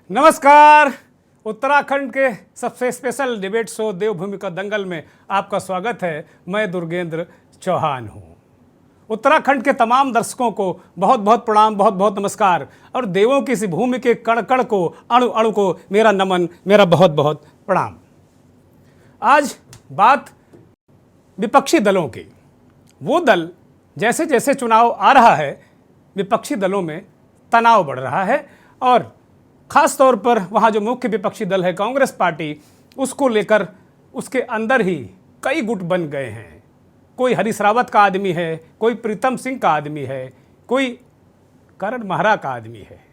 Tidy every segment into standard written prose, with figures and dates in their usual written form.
नमस्कार। उत्तराखंड के सबसे स्पेशल डिबेट शो देवभूमि का दंगल में आपका स्वागत है। मैं दुर्गेंद्र चौहान हूँ। उत्तराखंड के तमाम दर्शकों को बहुत बहुत प्रणाम, बहुत बहुत नमस्कार। और देवों की इस भूमि के कण कण को, अणु अणु को मेरा नमन, मेरा बहुत बहुत प्रणाम। आज बात विपक्षी दलों की। वो दल जैसे जैसे चुनाव आ रहा है, विपक्षी दलों में तनाव बढ़ रहा है और ख़ास तौर पर वहाँ जो मुख्य विपक्षी दल है कांग्रेस पार्टी, उसको लेकर उसके अंदर ही कई गुट बन गए हैं। कोई हरीश रावत का आदमी है, कोई प्रीतम सिंह का आदमी है, कोई करण महरा का आदमी है।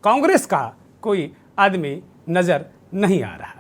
कांग्रेस का कोई आदमी नज़र नहीं आ रहा है।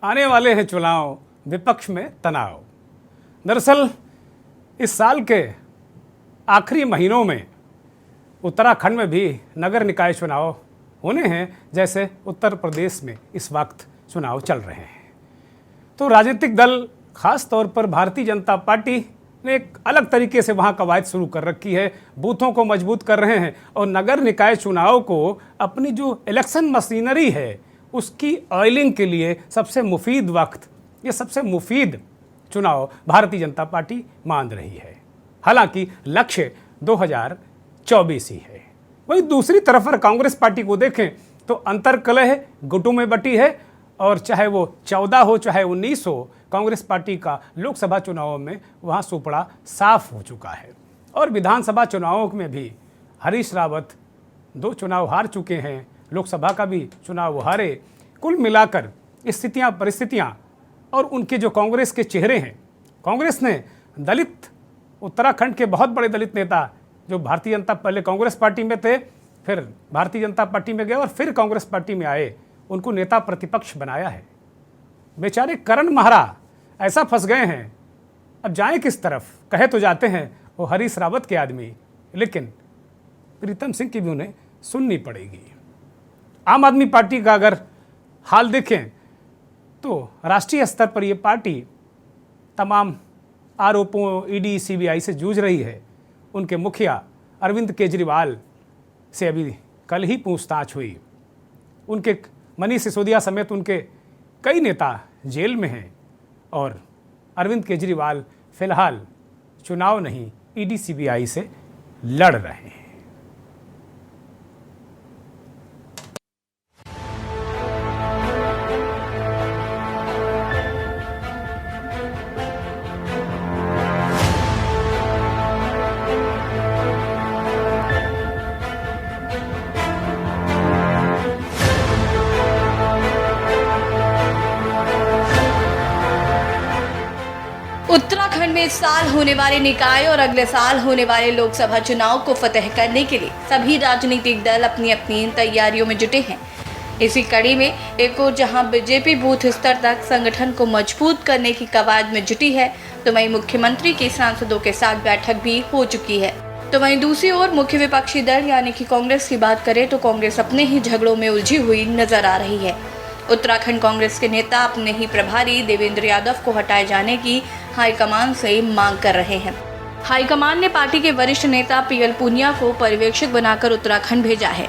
आने वाले हैं चुनाव, विपक्ष में तनाव। दरअसल इस साल के आखिरी महीनों में उत्तराखंड में भी नगर निकाय चुनाव होने हैं, जैसे उत्तर प्रदेश में इस वक्त चुनाव चल रहे हैं। तो राजनीतिक दल, खास तौर पर भारतीय जनता पार्टी ने एक अलग तरीके से वहाँ कवायद शुरू कर रखी है, बूथों को मजबूत कर रहे हैं और नगर निकाय चुनाव को अपनी जो इलेक्शन मशीनरी है उसकी ऑयलिंग के लिए सबसे मुफीद वक्त, ये सबसे मुफीद चुनाव भारतीय जनता पार्टी मान रही है। हालांकि लक्ष्य 2024 ही है। वहीं दूसरी तरफ अगर कांग्रेस पार्टी को देखें तो अंतर्कलह गुटों में बटी है और चाहे वो 14 हो चाहे 19 हो, कांग्रेस पार्टी का लोकसभा चुनावों में वहाँ सुपड़ा साफ हो चुका है। और विधानसभा चुनावों में भी हरीश रावत 2 चुनाव हार चुके हैं, लोकसभा का भी चुनाव हारे। कुल मिलाकर स्थितियां, परिस्थितियां और उनके जो कांग्रेस के चेहरे हैं, कांग्रेस ने दलित, उत्तराखंड के बहुत बड़े दलित नेता जो भारतीय जनता, पहले कांग्रेस पार्टी में थे, फिर भारतीय जनता पार्टी में गए और फिर कांग्रेस पार्टी में आए, उनको नेता प्रतिपक्ष बनाया है। बेचारे करण महरा ऐसा फंस गए हैं, अब जाएं किस तरफ। कहे तो जाते हैं वो हरीश रावत के आदमी, लेकिन प्रीतम सिंह की भी उन्हें सुननी पड़ेगी। आम आदमी पार्टी का अगर हाल देखें तो राष्ट्रीय स्तर पर यह पार्टी तमाम आरोपों, ईडी, सीबीआई से जूझ रही है। उनके मुखिया अरविंद केजरीवाल से अभी कल ही पूछताछ हुई। उनके मनीष सिसोदिया समेत उनके कई नेता जेल में हैं और अरविंद केजरीवाल फिलहाल चुनाव नहीं, ईडी, सीबीआई से लड़ रहे हैं। उत्तराखंड में इस साल होने वाले निकाय और अगले साल होने वाले लोकसभा चुनाव को फतेह करने के लिए सभी राजनीतिक दल अपनी अपनी तैयारियों में जुटे हैं। इसी कड़ी में एक और जहां बीजेपी बूथ स्तर तक संगठन को मजबूत करने की कवायद में जुटी है, तो वहीं मुख्यमंत्री की सांसदों के साथ बैठक भी हो चुकी है। तो वहीं दूसरी ओर मुख्य विपक्षी दल यानी कि कांग्रेस की बात करें तो कांग्रेस अपने ही झगड़ों में उलझी हुई नजर आ रही है। उत्तराखंड कांग्रेस के नेता अपने ही प्रभारी देवेंद्र यादव को हटाए जाने की हाईकमान से मांग कर रहे हैं। हाईकमान ने पार्टी के वरिष्ठ नेता पीएल पूनिया को पर्यवेक्षक बनाकर उत्तराखंड भेजा है।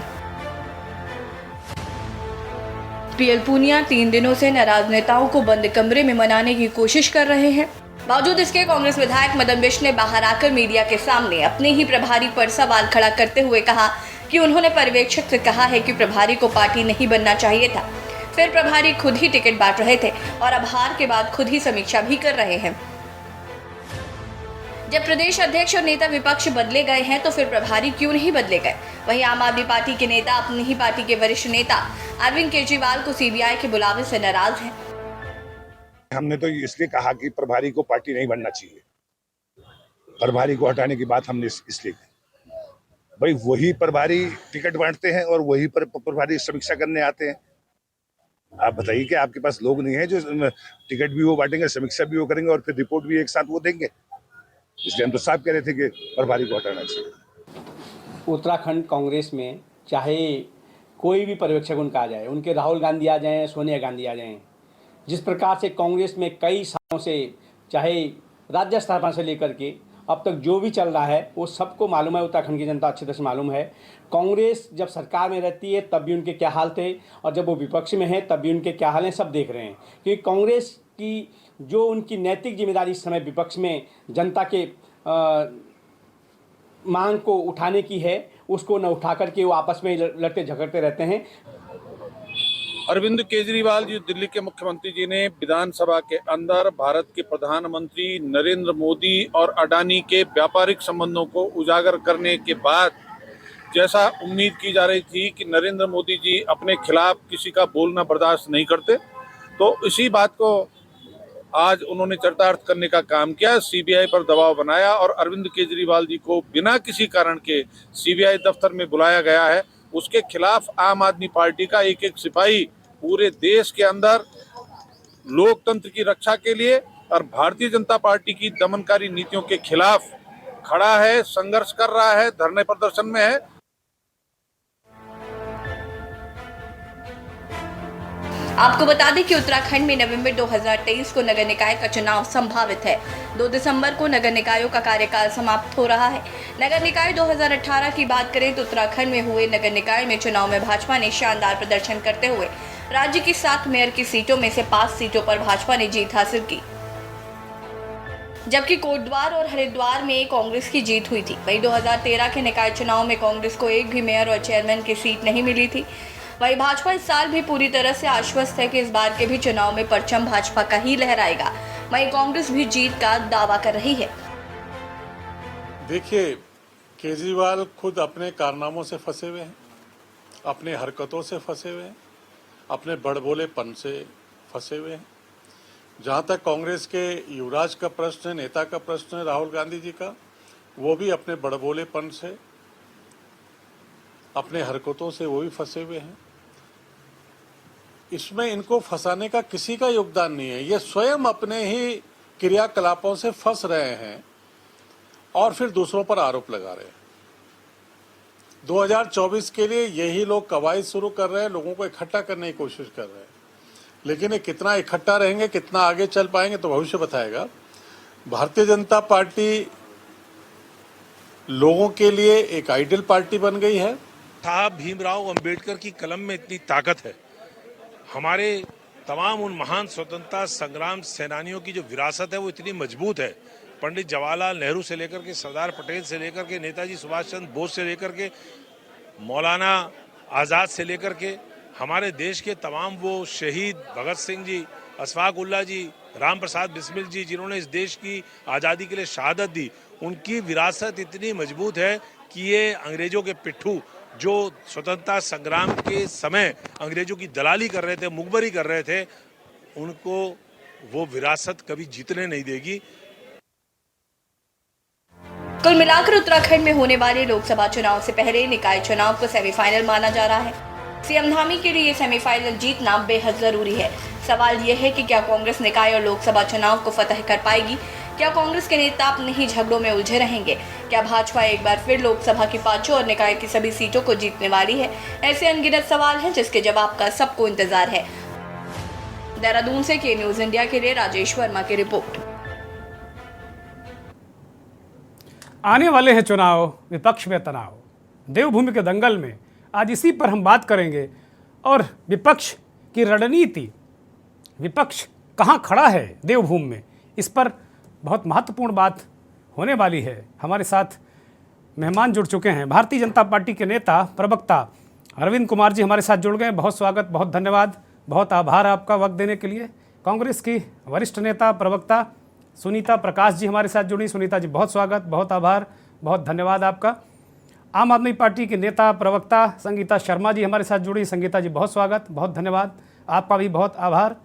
पीएल पूनिया 3 दिनों से नाराज नेताओं को बंद कमरे में मनाने की कोशिश कर रहे हैं। बावजूद इसके कांग्रेस विधायक मदन बिष्ट ने बाहर आकर मीडिया के सामने अपने ही प्रभारी पर सवाल खड़ा करते हुए कहा कि उन्होंने पर्यवेक्षक से कहा है कि प्रभारी को पार्टी नहीं बनना चाहिए था। फिर प्रभारी खुद ही टिकट बांट रहे थे और अब हार के बाद खुद ही समीक्षा भी कर रहे हैं। जब प्रदेश अध्यक्ष और नेता विपक्ष बदले गए हैं तो फिर प्रभारी क्यों नहीं बदले गए। वहीं आम आदमी पार्टी के नेता अपनी ही पार्टी के वरिष्ठ नेता अरविंद केजरीवाल को सीबीआई के बुलावे से नाराज हैं। हमने तो इसलिए कहा कि प्रभारी को पार्टी नहीं बनना चाहिए, प्रभारी को हटाने की बात हमने इसलिए की। भाई वही प्रभारी टिकट बांटते हैं और वही प्रभारी समीक्षा करने आते हैं। आप बताइए कि आपके पास लोग नहीं है जो टिकट भी वो बांटेंगे, समीक्षा भी वो करेंगे और फिर रिपोर्ट भी एक साथ वो देंगे। इसलिए हम तो साफ कह रहे थे कि प्रभारी को हटाना चाहिए। उत्तराखंड कांग्रेस में चाहे कोई भी पर्यवेक्षक उनका आ जाए, उनके राहुल गांधी आ जाएं, सोनिया गांधी आ जाएं, जिस प्रकार से कांग्रेस में कई सालों से चाहे राज्य स्तर पर से लेकर के अब तक जो भी चल रहा है वो सबको मालूम है, उत्तराखंड की जनता अच्छी तरह से मालूम है। कांग्रेस जब सरकार में रहती है तब भी उनके क्या हाल थे और जब वो विपक्ष में है तब भी उनके क्या हाल हैं, सब देख रहे हैं। क्योंकि कांग्रेस की जो उनकी नैतिक जिम्मेदारी इस समय विपक्ष में जनता के मांग को उठाने की है, उसको न उठा करके वो आपस में लड़ते झगड़ते रहते हैं। अरविंद केजरीवाल जी दिल्ली के मुख्यमंत्री जी ने विधानसभा के अंदर भारत के प्रधानमंत्री नरेंद्र मोदी और अडानी के व्यापारिक संबंधों को उजागर करने के बाद जैसा उम्मीद की जा रही थी कि नरेंद्र मोदी जी अपने खिलाफ किसी का बोलना बर्दाश्त नहीं करते, तो इसी बात को आज उन्होंने चरितार्थ करने का काम किया। सीबीआई पर दबाव बनाया और अरविंद केजरीवाल जी को बिना किसी कारण के सीबीआई दफ्तर में बुलाया गया है। उसके खिलाफ आम आदमी पार्टी का एक एक सिपाही पूरे देश के अंदर लोकतंत्र की रक्षा के लिए और भारतीय जनता पार्टी की दमनकारी नीतियों के खिलाफ खड़ा है, संघर्ष कर रहा है, धरने प्रदर्शन में है। आपको बता दें कि उत्तराखंड में नवंबर 2023 को नगर निकाय का चुनाव संभावित है। 2 दिसंबर को नगर निकायों का कार्यकाल समाप्त हो रहा है। नगर निकाय 2018 की बात करें तो उत्तराखंड में हुए नगर निकाय में चुनाव में भाजपा ने शानदार प्रदर्शन करते हुए राज्य की 7 मेयर की सीटों में से 5 सीटों पर भाजपा ने जीत हासिल की, जबकि कोटद्वार और हरिद्वार में कांग्रेस की जीत हुई थी। वहीं 2013 के निकाय चुनाव में कांग्रेस को एक भी मेयर और चेयरमैन की सीट नहीं मिली थी। वहीं भाजपा इस साल भी पूरी तरह से आश्वस्त है कि इस बार के भी चुनाव में परचम भाजपा का ही लहराएगा। वहीं कांग्रेस भी जीत का दावा कर रही है। देखिए, केजरीवाल खुद अपने कारनामों से फंसे हुए हैं, अपने हरकतों से फंसे हुए हैं, अपने बड़बोलेपन से फंसे हुए हैं। जहाँ तक कांग्रेस के युवराज का प्रश्न है, नेता का प्रश्न है राहुल गांधी जी का, वो भी अपने बड़बोलेपन से, अपने हरकतों से वो भी फंसे हुए हैं। इसमें इनको फंसाने का किसी का योगदान नहीं है। ये स्वयं अपने ही क्रियाकलापों से फंस रहे हैं और फिर दूसरों पर आरोप लगा रहे हैं। 2024 के लिए यही लोग कवायद शुरू कर रहे हैं, लोगों को इकट्ठा करने की कोशिश कर रहे हैं, लेकिन ये कितना इकट्ठा रहेंगे, कितना आगे चल पाएंगे तो भविष्य बताएगा। भारतीय जनता पार्टी लोगों के लिए एक आइडियल पार्टी बन गई है। साहब भीमराव अंबेडकर की कलम में इतनी ताकत है, हमारे तमाम उन महान स्वतंत्रता संग्राम सेनानियों की जो विरासत है वो इतनी मजबूत है। पंडित जवाहरलाल नेहरू से लेकर के सरदार पटेल से लेकर के नेताजी सुभाष चंद्र बोस से लेकर के मौलाना आज़ाद से लेकर के हमारे देश के तमाम वो शहीद भगत सिंह जी, अशफाक उल्लाह जी, राम प्रसाद बिस्मिल जी, जिन्होंने इस देश की आज़ादी के लिए शहादत दी, उनकी विरासत इतनी मजबूत है कि ये अंग्रेजों के पिट्ठू जो स्वतंत्रता संग्राम के समय अंग्रेजों की दलाली कर रहे थे, मुखबरी कर रहे थे, उनको वो विरासत कभी जीतने नहीं देगी। कुल मिलाकर उत्तराखंड में होने वाले लोकसभा चुनाव से पहले निकाय चुनाव को सेमीफाइनल माना जा रहा है। सीएम धामी के लिए सेमीफाइनल जीतना बेहद जरूरी है। सवाल यह है कि क्या कांग्रेस निकाय और लोकसभा चुनाव को फतह कर पाएगी? क्या कांग्रेस के नेता अपने ही झगड़ों में उलझे रहेंगे? क्या भाजपा एक बार फिर लोकसभा की 5 और निकाय की सभी सीटों को जीतने वाली है? ऐसे अनगिनत सवाल हैं जिसके जवाब का सबको इंतजार है। देहरादून से के न्यूज इंडिया के लिए राजेश वर्मा की रिपोर्ट। आने वाले हैं चुनाव, विपक्ष में तनाव। देवभूमि के दंगल में आज इसी पर हम बात करेंगे और विपक्ष की रणनीति, विपक्ष कहां खड़ा है देवभूमि में, इस पर बहुत महत्वपूर्ण बात होने वाली है। हमारे साथ मेहमान जुड़ चुके हैं। भारतीय जनता पार्टी के नेता प्रवक्ता अरविंद कुमार जी हमारे साथ जुड़ गए। बहुत स्वागत, बहुत धन्यवाद, बहुत आभार आपका वक्त देने के लिए। कांग्रेस की वरिष्ठ नेता प्रवक्ता सुनीता प्रकाश जी हमारे साथ जुड़ी। सुनीता जी बहुत स्वागत, बहुत आभार, बहुत धन्यवाद आपका। आम आदमी पार्टी के नेता प्रवक्ता संगीता शर्मा जी हमारे साथ जुड़ी। संगीता जी बहुत स्वागत, बहुत धन्यवाद, आपका भी बहुत आभार।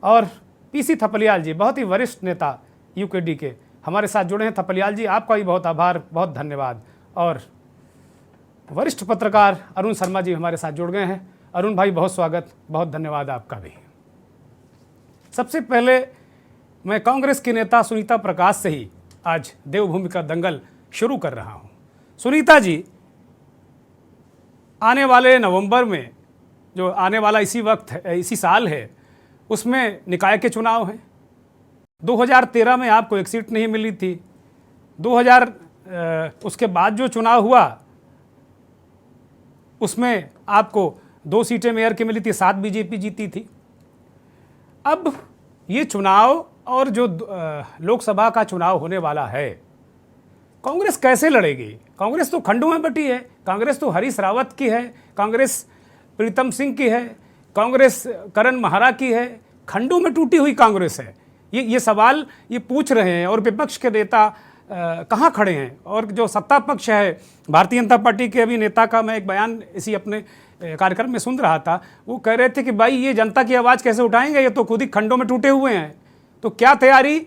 और पीसी थपलियाल जी, बहुत ही वरिष्ठ नेता यूकेडी के, हमारे साथ जुड़े हैं। थपलियाल जी आपका भी बहुत आभार, बहुत धन्यवाद। और वरिष्ठ पत्रकार अरुण शर्मा जी हमारे साथ जुड़ गए हैं। अरुण भाई, बहुत स्वागत, बहुत धन्यवाद आपका भी। सबसे पहले मैं कांग्रेस की नेता सुनीता प्रकाश से ही आज देवभूमि का दंगल शुरू कर रहा हूं। सुनीता जी, आने वाले नवंबर में, जो आने वाला इसी वक्त है, इसी साल है, उसमें निकाय के चुनाव हैं। 2013 में आपको एक सीट नहीं मिली थी। उसके बाद जो चुनाव हुआ उसमें आपको 2 सीटें मेयर की मिली थी, 7 बीजेपी जीती थी। अब ये चुनाव और जो लोकसभा का चुनाव होने वाला है, कांग्रेस कैसे लड़ेगी? कांग्रेस तो खंडों में बटी है। कांग्रेस तो हरीश रावत की है, कांग्रेस प्रीतम सिंह की है, कांग्रेस करण महारा की है। खंडों में टूटी हुई कांग्रेस है। ये सवाल ये पूछ रहे हैं और विपक्ष के नेता कहाँ खड़े हैं? और जो सत्ता पक्ष है, भारतीय जनता पार्टी के अभी नेता का मैं एक बयान इसी अपने कार्यक्रम में सुन रहा था। वो कह रहे थे कि भाई ये जनता की आवाज़ कैसे उठाएंगे, ये तो खुद ही खंडों में टूटे हुए हैं। तो क्या तैयारी?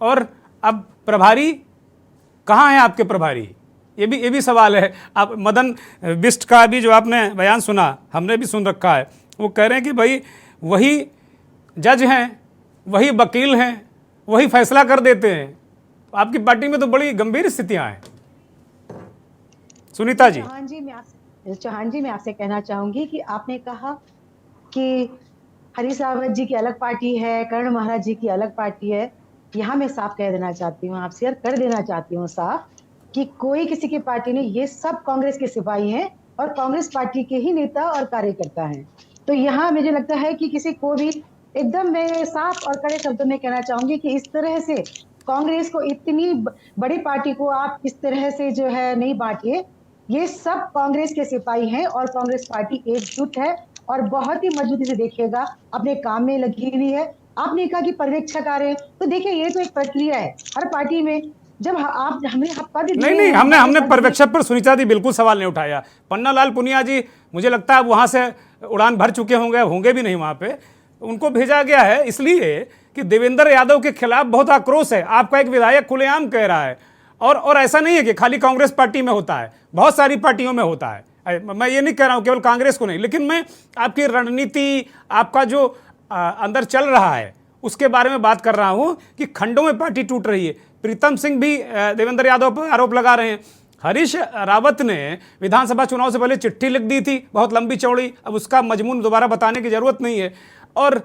और अब प्रभारी कहाँ हैं आपके प्रभारी? ये भी सवाल है। आप मदन बिष्ट का भी जो आपने बयान सुना, हमने भी सुन रखा है। वो कह रहे हैं कि भाई वही जज हैं, वही वकील हैं, वही फैसला कर देते हैं। आपकी पार्टी में तो बड़ी गंभीर स्थितियां हैं। सुनीता जी। चौहान जी, मैं आपसे कहना चाहूंगी कि आपने कहा कि हरीश रावत जी की अलग पार्टी है, करण महाराज जी की अलग पार्टी है। यहाँ मैं साफ कह देना चाहती हूँ आपसे, और कर देना चाहती हूँ साफ, कि कोई किसी की पार्टी नहीं, ये सब कांग्रेस के सिपाही हैं और कांग्रेस पार्टी के ही नेता और कार्यकर्ता हैं। तो यहाँ मुझे लगता है कि किसी को भी एकदम मैं साफ और कड़े शब्दों में कहना चाहूंगी कि इस तरह से कांग्रेस को, इतनी बड़ी पार्टी को आप इस तरह से जो है नहीं बांटिए। ये सब कांग्रेस के सिपाही हैं और कांग्रेस पार्टी एकजुट है और बहुत ही मजबूती से देखिएगा, अपने काम में लगी हुई है। आपने कहा कि पर्यवेक्षक आ रहे हैं, तो देखिए ये तो एक प्रक्रिया है हर पार्टी में। जब आप हमें पद नहीं, हमने पर्यवेक्षक पर सुनीता जी बिल्कुल सवाल नहीं उठाया। पन्नालाल पुनिया जी मुझे लगता है वहां से उड़ान भर चुके होंगे भी नहीं वहां पे। उनको भेजा गया है इसलिए कि देवेंद्र यादव के खिलाफ बहुत आक्रोश है। आपका एक विधायक खुलेआम कह रहा है। और ऐसा नहीं है कि खाली कांग्रेस पार्टी में होता है, बहुत सारी पार्टियों में होता है। मैं ये नहीं कह रहा हूं केवल कांग्रेस को नहीं, लेकिन मैं आपकी रणनीति, आपका जो अंदर चल रहा है उसके बारे में बात कर रहा हूं कि खंडों में पार्टी टूट रही है। प्रीतम सिंह भी देवेंद्र यादव पर आरोप लगा रहे हैं। हरीश रावत ने विधानसभा चुनाव से पहले चिट्ठी लिख दी थी, बहुत लंबी चौड़ी, अब उसका मजमून दोबारा बताने की जरूरत नहीं है। और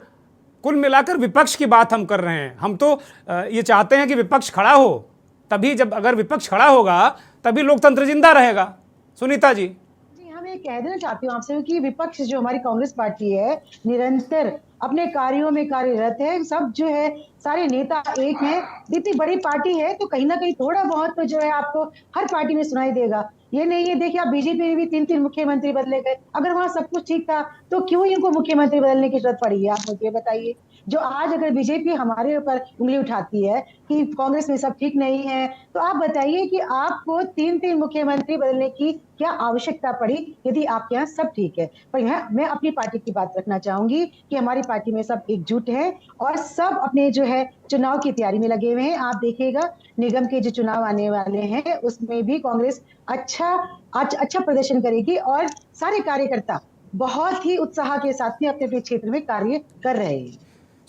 कुल मिलाकर विपक्ष की बात हम कर रहे हैं। हम तो ये चाहते हैं कि विपक्ष खड़ा हो, तभी जब अगर विपक्ष खड़ा होगा तभी लोकतंत्र जिंदा रहेगा। सुनीता जी। हाँ, मैं कह देना चाहती हूँ आपसे कि विपक्ष जो हमारी कांग्रेस पार्टी है, निरंतर अपने कार्यों में कार्यरत है। सब जो है सारे नेता एक हैं। इतनी बड़ी पार्टी है तो कहीं ना कहीं थोड़ा बहुत तो जो है आपको हर पार्टी में सुनाई देगा। ये नहीं है, देखिए आप बीजेपी में भी 3-3 मुख्यमंत्री बदले गए। अगर वहां सब कुछ ठीक था तो क्यों इनको मुख्यमंत्री बदलने की जरूरत पड़ी है? आप मुझे बताइए। जो आज अगर बीजेपी हमारे ऊपर उंगली उठाती है कि कांग्रेस में सब ठीक नहीं है, तो आप बताइए कि आपको 3-3 मुख्यमंत्री बदलने की क्या आवश्यकता पड़ी यदि आपके यहाँ सब ठीक है? पर मैं अपनी पार्टी की बात रखना चाहूंगी कि हमारी पार्टी में सब एकजुट है और सब अपने जो है चुनाव की तैयारी में लगे हुए हैं। आप देखिएगा निगम के जो चुनाव आने वाले हैं उसमें भी कांग्रेस अच्छा प्रदर्शन करेगी और सारे कार्यकर्ता बहुत ही उत्साह के साथ में अपने अपने क्षेत्र में कार्य कर रहे हैं।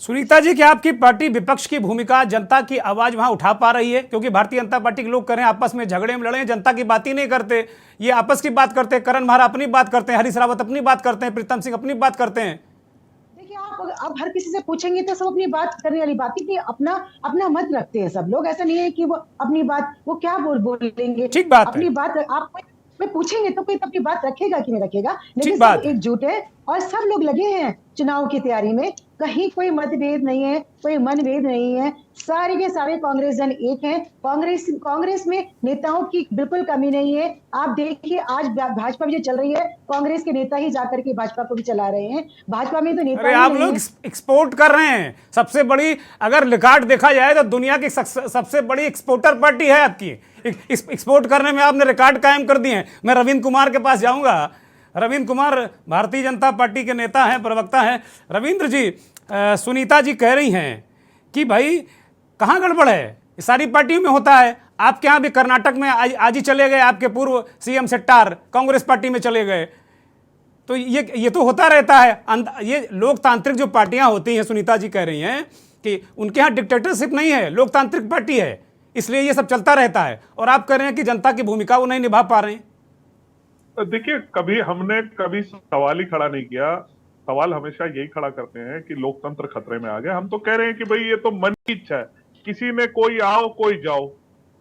सुनीता जी, क्या आपकी पार्टी विपक्ष की भूमिका, जनता की आवाज वहां उठा पा रही है? क्योंकि भारतीय जनता पार्टी के लोग करें आपस में झगड़े में लड़े, जनता की बात ही नहीं करते। ये आपस की बात करते हैं, करण महारा अपनी बात करते हैं, हरीश रावत अपनी बात करते हैं, प्रीतम सिंह अपनी बात करते हैं। देखिए आप हर किसी से पूछेंगे तो सब अपनी बात करने वाली बात है कि अपना मत रखते हैं सब लोग। ऐसा नहीं है कि वो अपनी बात वो क्या बोलेंगे, ठीक बात अपनी है। बात आप पूछेंगे तो कोई अपनी बात रखेगा कि नहीं रखेगा, लेकिन बात सब एकजुट है और सब लोग लगे हैं चुनाव की तैयारी में। कहीं कोई मतभेद नहीं है, कोई मनभेद नहीं है। सारे के सारे कांग्रेस जन एक हैं। कांग्रेस में नेताओं की बिल्कुल कमी नहीं है। आप देखिए आज भाजपा भी जो चल रही है, कांग्रेस के नेता ही जाकर के भाजपा को भी चला रहे हैं। भाजपा में तो नेता आप लोग एक्सपोर्ट कर रहे हैं। सबसे बड़ी अगर रिकॉर्ड देखा जाए तो दुनिया की सबसे बड़ी एक्सपोर्टर पार्टी है आपकी। एक्सपोर्ट करने में आपने रिकॉर्ड कायम कर दिए हैं। मैं रविंद्र कुमार के पास जाऊंगा। रविंद्र कुमार भारतीय जनता पार्टी के नेता हैं, प्रवक्ता हैं। रविंद्र जी, सुनीता जी कह रही हैं कि भाई कहाँ गड़बड़ है, सारी पार्टियों में होता है। आपके यहाँ भी कर्नाटक में आज ही चले गए आपके पूर्व सीएम सेट्टार, कांग्रेस पार्टी में चले गए। तो ये तो होता रहता है। ये लोकतांत्रिक जो पार्टियां होती हैं, सुनीता जी कह रही हैं कि उनके यहाँ डिक्टेटरशिप नहीं है, लोकतांत्रिक पार्टी है, इसलिए ये सब चलता रहता है। और आप कह रहे हैं कि जनता की भूमिका वो नहीं निभा पा रहे हैं। देखिए, हमने कभी सवाल ही खड़ा नहीं किया। सवाल हमेशा यही खड़ा करते हैं कि लोकतंत्र खतरे में आ गया। हम तो कह रहे हैं कि भाई ये तो मन की इच्छा है, किसी ने कोई आओ कोई जाओ,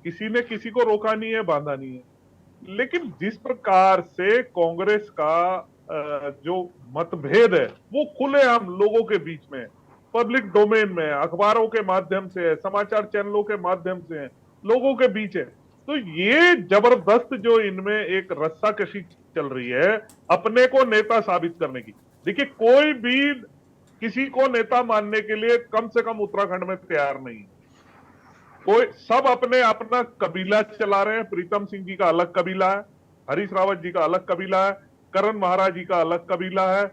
किसी ने किसी को रोका नहीं है, बांधा नहीं है। लेकिन जिस प्रकार से कांग्रेस का जो मतभेद है वो खुलेआम लोगों के बीच में, पब्लिक डोमेन में, अखबारों के माध्यम से, समाचार चैनलों के माध्यम से लोगों के बीच है, तो ये जबरदस्त जो इनमें एक रस्साकशी चल रही है अपने को नेता साबित करने की। देखिए, कोई भी किसी को नेता मानने के लिए कम से कम उत्तराखंड में तैयार नहीं है। कोई सब अपने अपना कबीला चला रहे हैं। प्रीतम सिंह जी का अलग कबीला है, हरीश रावत जी का अलग कबीला है, करण महाराज जी का अलग कबीला है,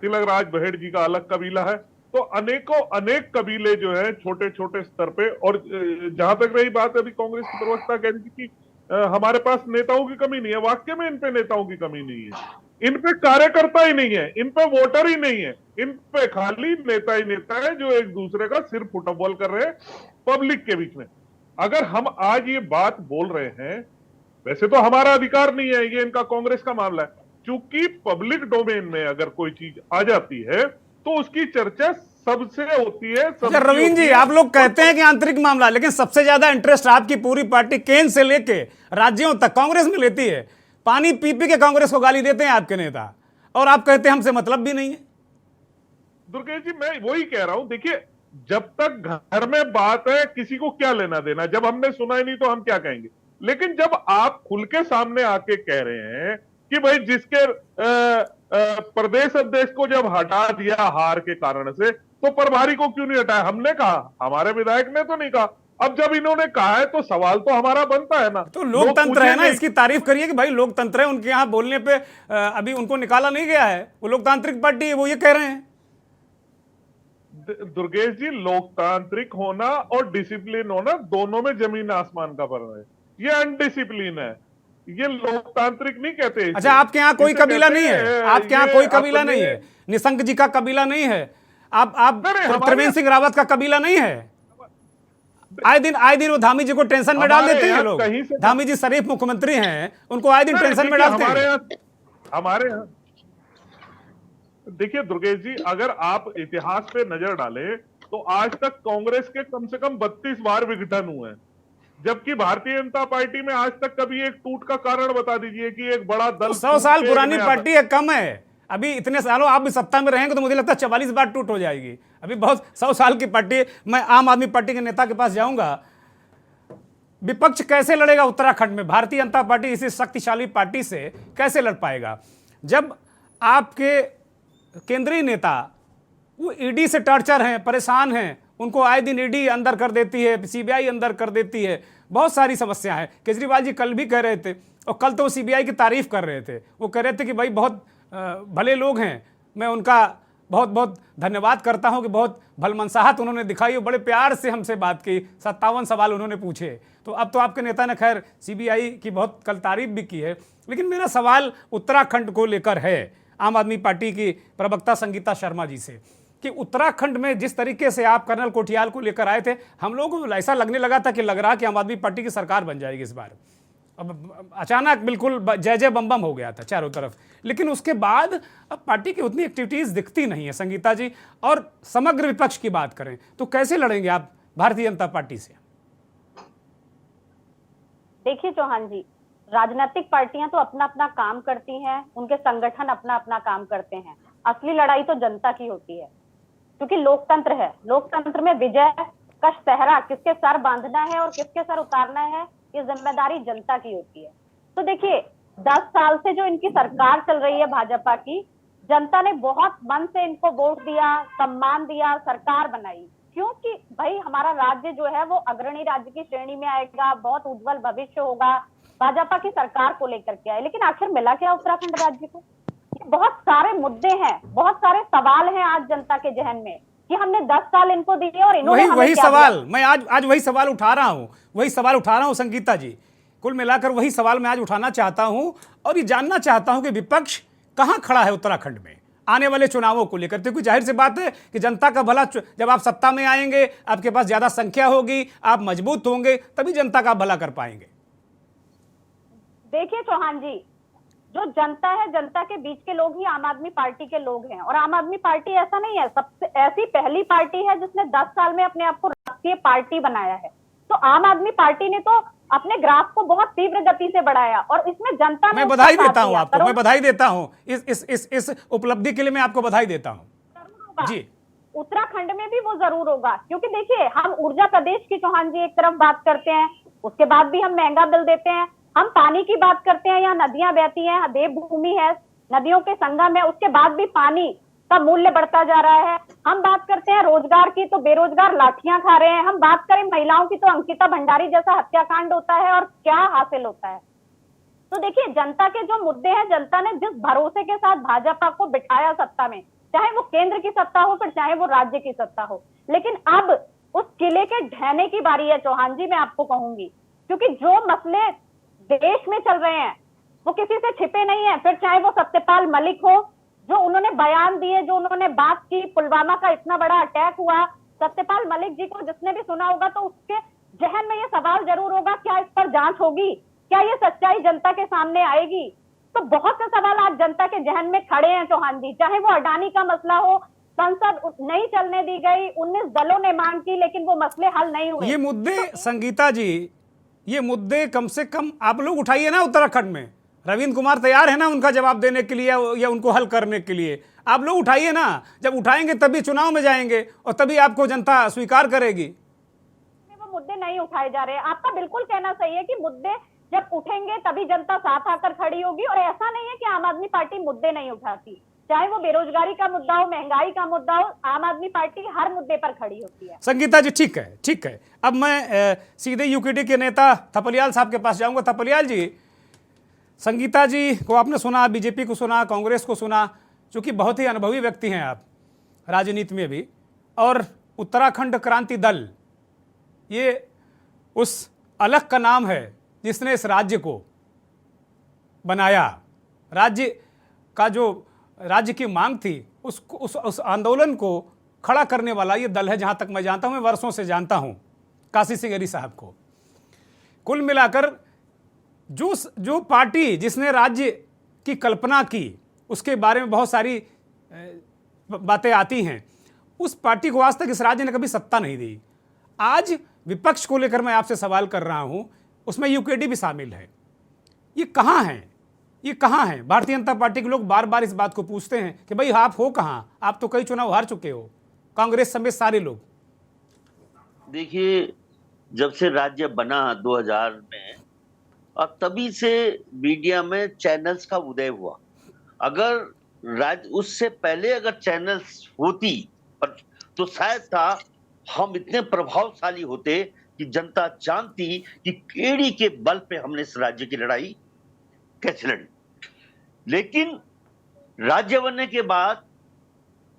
तिलक राज बहेड़ जी का अलग कबीला है। तो अनेक कबीले जो है छोटे छोटे स्तर पे। और जहां तक रही बात अभी कांग्रेस की प्रवक्ता कह रही थी कि हमारे पास नेताओं की कमी नहीं है, वाकई में इन पे नेताओं की कमी नहीं है, इन पे कार्यकर्ता ही नहीं है, इन पे वोटर ही नहीं है, इन पे खाली नेता ही नेता है जो एक दूसरे का सिर फुटबॉल कर रहे हैं पब्लिक के बीच में। अगर हम आज ये बात बोल रहे हैं, वैसे तो हमारा अधिकार नहीं है, ये इनका कांग्रेस का मामला है। चूंकि पब्लिक डोमेन में अगर कोई चीज आ जाती है तो उसकी चर्चा सबसे होती है। रवीन जी, आप लोग कहते हैं कि आंतरिक मामला, लेकिन सबसे ज्यादा इंटरेस्ट आपकी पूरी पार्टी केंद्र से लेके राज्यों तक कांग्रेस में लेती है। पानी पी पी के कांग्रेस को गाली देते हैं आपके नेता, और आप कहते हैं हमसे मतलब भी नहीं है। दुर्गेश जी, मैं वही कह रहा हूं। देखिए, जब तक घर में बात है किसी को क्या लेना देना, जब हमने सुना ही नहीं तो हम क्या कहेंगे। लेकिन जब आप खुल के सामने आके कह रहे हैं कि भाई जिसके प्रदेश अध्यक्ष को जब हटा दिया हार के कारण से, तो प्रभारी को क्यों नहीं हटाया? हमने कहा, हमारे विधायक ने तो नहीं कहा। अब जब इन्होंने कहा है तो सवाल तो हमारा बनता है ना। तो लोकतंत्र है ना, इसकी तारीफ करिए कि भाई लोकतंत्र है। उनके यहाँ बोलने पे अभी उनको निकाला नहीं गया है, वो लोकतांत्रिक पार्टी है, वो ये कह रहे हैं। दुर्गेश जी, लोकतांत्रिक होना और डिसिप्लिन होना दोनों में जमीन आसमान का फर्क है। ये अनडिसिप्लिन है, ये लोकतांत्रिक नहीं कहते। अच्छा, आपके यहाँ कोई कबीला नहीं है? आपके यहाँ कोई कबीला नहीं है? निशंक जी का कबीला नहीं है? आप त्रिवेंद्र सिंह रावत का कबीला नहीं है? आए दिन वो धामी जी को टेंशन में डाल देते हैं लोग। धामी जी शरीफ मुख्यमंत्री हैं, उनको आए दिन टेंशन में डालते हैं। हमारे यहाँ देखिए दुर्गेश जी, अगर आप इतिहास पे नजर डालें तो आज तक कांग्रेस के कम से कम 32 बार विघटन हुए हैं, जबकि भारतीय जनता पार्टी में आज तक कभी एक टूट का कारण बता दीजिए कि एक बड़ा दल। 100 साल पुरानी पार्टी है, कम है। अभी इतने सालों आप भी सत्ता में रहेंगे तो मुझे लगता है 44 बार टूट हो जाएगी। अभी बहुत 100 साल की पार्टी। मैं आम आदमी पार्टी के नेता के पास जाऊंगा। विपक्ष कैसे लड़ेगा उत्तराखंड में? भारतीय जनता पार्टी इसी शक्तिशाली पार्टी से कैसे लड़ पाएगा जब आपके केंद्रीय नेता वो ईडी से टॉर्चर हैं, परेशान हैं, उनको आए दिन ईडी अंदर कर देती है, सीबीआई अंदर कर देती है, बहुत सारी समस्या है। केजरीवाल जी कल भी कह रहे थे, और कल तो वो सीबीआई की तारीफ कर रहे थे। वो कह रहे थे कि भाई बहुत भले लोग हैं, मैं उनका बहुत बहुत धन्यवाद करता हूं कि बहुत भलमनसाहत उन्होंने दिखाई और बड़े प्यार से हमसे बात की, 57 सवाल उन्होंने पूछे। तो अब तो आपके नेता ने खैर सीबीआई की बहुत कल तारीफ भी की है। लेकिन मेरा सवाल उत्तराखंड को लेकर है, आम आदमी पार्टी की प्रवक्ता संगीता शर्मा जी से, कि उत्तराखंड में जिस तरीके से आप कर्नल कोठियाल को लेकर आए थे, हम लोगों को ऐसा लगने लगा था कि लग रहा कि आम आदमी पार्टी की सरकार बन जाएगी इस बार। अब अचानक बिल्कुल जय जय बम बम हो गया था चारों तरफ। लेकिन उसके बाद अब पार्टी की उतनी एक्टिविटीज़ दिखती नहीं है संगीता जी। और समग्र विपक्ष की बात करें तो कैसे लड़ेंगे आप भारतीय जनता पार्टी से? देखिए चौहान जी, राजनीतिक पार्टियां तो अपना अपना काम करती हैं, उनके संगठन अपना अपना काम करते हैं। असली लड़ाई तो जनता की होती है, क्योंकि लोकतंत्र है। लोकतंत्र में विजय का सहरा किसके सर बांधना है और किसके सर उतारना है, ये जिम्मेदारी जनता की होती है। तो देखिए, 10 साल से जो इनकी सरकार चल रही है भाजपा की, जनता ने बहुत मन से इनको वोट दिया, सम्मान दिया, सरकार बनाई, क्योंकि भाई हमारा राज्य जो है वो अग्रणी राज्य की श्रेणी में आएगा, बहुत उज्जवल भविष्य होगा भाजपा की सरकार को लेकर के आए। लेकिन आखिर मिला क्या उत्तराखंड राज्य को? बहुत सारे मुद्दे हैं, बहुत सारे सवाल हैं आज जनता के जहन में। कि हमने 10 साल इनको दिए और इन्होंने वही हमें वही क्या सवाल दिया? मैं आज वही सवाल उठा रहा हूं, वही सवाल उठा रहा हूं संगीता जी। कुल मिलाकर वही सवाल मैं आज उठाना चाहता हूं और ये जानना चाहता हूं कि विपक्ष कहां खड़ा है उत्तराखंड में आने वाले चुनावों को लेकर। क्योंकि जाहिर सी बात है कि जनता का भला, जब आप सत्ता में आएंगे, आपके पास ज्यादा संख्या होगी, आप मजबूत होंगे, तभी जनता का भला कर पाएंगे। देखिए चौहान जी, जो जनता है, जनता के बीच के लोग ही आम आदमी पार्टी के लोग हैं। और आम आदमी पार्टी ऐसा नहीं है, सबसे ऐसी पहली पार्टी है जिसने 10 साल में अपने आप को राष्ट्रीय पार्टी बनाया है। तो आम आदमी पार्टी ने तो अपने ग्राफ को बहुत तीव्र गति से बढ़ाया और इसमें जनता ने मैं उसका बधाई साथ देता हूं दिया। आपको, मैं बधाई देता हूं इस उपलब्धि के लिए, मैं आपको बधाई देता हूं जी। उत्तराखंड में भी वो जरूर होगा, क्योंकि देखिए, हम ऊर्जा प्रदेश की चौहान जी एक तरफ बात करते हैं, उसके बाद भी हम महंगा बिल देते हैं। हम पानी की बात करते हैं, यहाँ नदियां बहती हैं, देवभूमि है, नदियों के संगम है, उसके बाद भी पानी का मूल्य बढ़ता जा रहा है। हम बात करते हैं रोजगार की, तो बेरोजगार लाठियां खा रहे हैं। हम बात करें महिलाओं की, तो अंकिता भंडारी जैसा हत्याकांड होता है और क्या हासिल होता है। तो देखिए, जनता के जो मुद्दे हैं, जनता ने जिस भरोसे के साथ भाजपा को बिठाया सत्ता में, चाहे वो केंद्र की सत्ता हो फिर चाहे वो राज्य की सत्ता हो, लेकिन अब उस किले के ढहने की बारी है चौहान जी, मैं आपको कहूंगी। क्योंकि जो मसले देश में चल रहे हैं वो किसी से छिपे नहीं है। फिर चाहे वो सत्यपाल मलिक हो, जो उन्होंने बयान दिए, जो उन्होंने बात की, पुलवामा का इतना बड़ा अटैक हुआ, सत्यपाल मलिक जी को जिसने भी सुना होगा तो उसके जहन में ये सवाल जरूर होगा, क्या इस पर जांच होगी, क्या ये सच्चाई जनता के सामने आएगी। तो बहुत से सवाल आज जनता के जहन में खड़े हैं चौहान जी। चाहे वो अडानी का मसला हो, संसद नहीं चलने दी गई, 19 दलों ने मांग की, लेकिन वो मसले हल नहीं हुए। ये मुद्दे संगीता जी, ये मुद्दे कम से कम आप लोग उठाइए ना उत्तराखंड में। रविंद्र कुमार तैयार है ना उनका जवाब देने के लिए या उनको हल करने के लिए? आप लोग उठाइए ना, जब उठाएंगे तभी चुनाव में जाएंगे और तभी आपको जनता स्वीकार करेगी। वो मुद्दे नहीं उठाए जा रहे। आपका बिल्कुल कहना सही है कि मुद्दे जब उठेंगे तभी जनता साथ आकर खड़ी होगी। और ऐसा नहीं है कि आम आदमी पार्टी मुद्दे नहीं उठाती, चाहे वो बेरोजगारी का मुद्दा हो, महंगाई का मुद्दा हो, आम आदमी पार्टी हर मुद्दे पर खड़ी होती है। संगीता जी ठीक है, ठीक है। अब मैं सीधे यूकेडी के नेता थपलियाल साहब के पास जाऊंगा। थपलियाल जी, संगीता जी को आपने सुना, बीजेपी को सुना, कांग्रेस को सुना, चूंकि बहुत ही अनुभवी व्यक्ति हैं आप राजनीति में भी, और उत्तराखंड क्रांति दल, ये उस अलख का नाम है जिसने इस राज्य को बनाया। राज्य का जो राज्य की मांग थी उस आंदोलन को खड़ा करने वाला ये दल है। जहां तक मैं जानता हूं, मैं वर्षों से जानता हूं काशी सिंह अरी साहब को। कुल मिलाकर जो पार्टी जिसने राज्य की कल्पना की, उसके बारे में बहुत सारी बातें आती हैं। उस पार्टी को आज तक इस राज्य ने कभी सत्ता नहीं दी। आज विपक्ष को लेकर मैं आपसे सवाल कर रहा हूं, उसमें यूकेडी भी शामिल है। ये कहां है, ये कहां है? भारतीय जनता पार्टी के लोग बार बार इस बात को पूछते हैं कि भाई आप हो कहां? आप तो कई चुनाव हार चुके हो, कांग्रेस समेत सारे लोग। देखिए, जब से राज्य बना 2000 में, और तभी से मीडिया में चैनल्स का उदय हुआ। अगर उससे पहले अगर चैनल्स होती तो शायद था हम इतने प्रभावशाली होते कि जनता जानती कि केड़ी के बल पे हमने इस राज्य की लड़ाई कैसे लड़ी। लेकिन राज्य बनने के बाद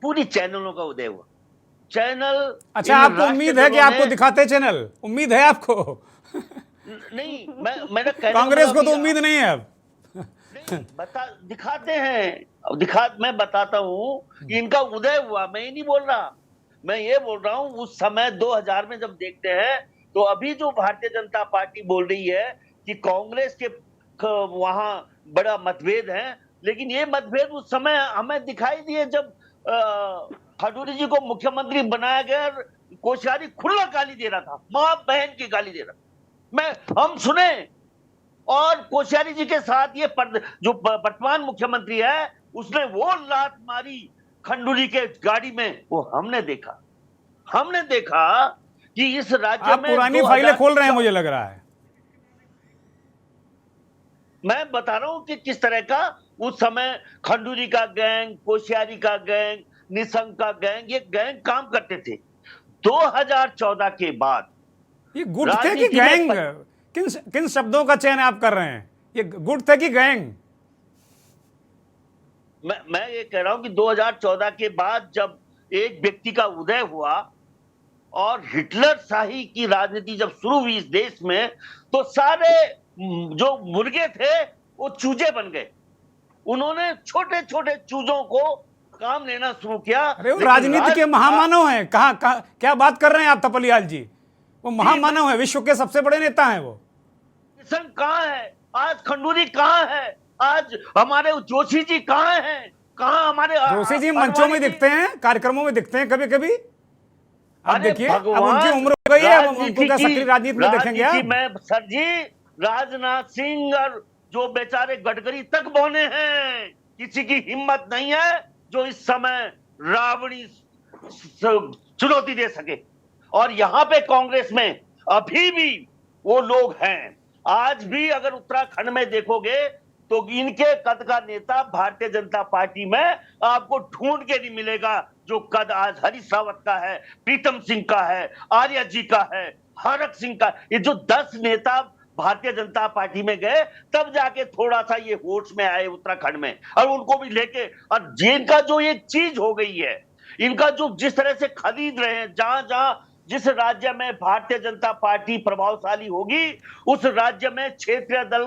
पूरी चैनलों का उदय हुआ। चैनल, अच्छा, आपको उम्मीद है कि आपको दिखाते चैनल? उम्मीद है आपको? नहीं, मैंने कांग्रेस को तो उम्मीद नहीं है अब। दिखाते हैं। मैं बताता हूं कि इनका उदय हुआ। मैं ये नहीं बोल रहा, मैं ये बोल रहा हूं उस समय 2000 में जब देखते हैं तो अभी जो भारतीय जनता पार्टी बोल रही है कि कांग्रेस के वहां बड़ा मतभेद है, लेकिन ये मतभेद उस समय हमें दिखाई दिए जब खडूरी जी को मुख्यमंत्री बनाया गया। कोश्यारी खुला गाली दे रहा था, मां बहन की गाली दे रहा। हम सुने, और कोश्यारी जी के साथ ये जो वर्तमान मुख्यमंत्री है उसने वो लात मारी खंडूरी के गाड़ी में, वो हमने देखा कि इस राज्य आप में पुरानी फाइलें खोल रहे हैं मुझे लग रहा है। मैं बता रहा हूं कि किस तरह का उस समय खंडूरी का गैंग, कोश्यारी का गैंग, निशंक का गैंग, ये गैंग काम करते थे। 2014 के बाद ये गुट थे कि गैंग? किन शब्दों का चयन आप कर रहे हैं? ये गुट थे कि गैंग? मैं ये कह रहा हूं कि 2014 के बाद जब एक व्यक्ति का उदय हुआ और हिटलर शाही की राजनीति जब शुरू हुई इस देश में, तो सारे जो मुर्गे थे वो चूजे बन गए। उन्होंने छोटे छोटे चूजों को काम लेना शुरू किया। अरे वो राजनीति के महामानव हैं। कहाँ क्या बात कर रहे हैं आप थपलियाल जी? वो महामानव है, विश्व के सबसे बड़े नेता हैं वो। किशन कहाँ है आज? खंडूरी कहाँ है आज? हमारे जोशी जी कहाँ हैं? कहाँ हमारे जोशी जी मंचों में दिखते हैं, कार्यक्रमों में दिखते हैं कभी कभी। आप देखिए, अब उनकी उम्र हो गई है, अब उनको क्या सक्रिय राजनीति में देखेंगे आप? मैं सर जी, राजनाथ सिंह और जो बेचारे गडकरी तक बौने हैं, किसी की हिम्मत नहीं है जो इस समय रावणी चुनौती दे सके। और यहाँ पे कांग्रेस में अभी भी वो लोग हैं। आज भी अगर उत्तराखंड में देखोगे तो इनके कद का नेता भारतीय जनता पार्टी में आपको ढूंढ के नहीं मिलेगा जो कद आज हरीश रावत का है, प्रीतम सिंह का है, आर्या जी का है, हरक सिंह का। ये जो 10 नेता भारतीय जनता पार्टी में गए, तब जाके थोड़ा सा ये होश में आए उत्तराखंड में, और उनको भी लेके। और जिनका जो ये चीज हो गई है, इनका जो जिस तरह से खरीद रहे हैं, जहां जहां जिस राज्य में भारतीय जनता पार्टी प्रभावशाली होगी उस राज्य में क्षेत्रीय दल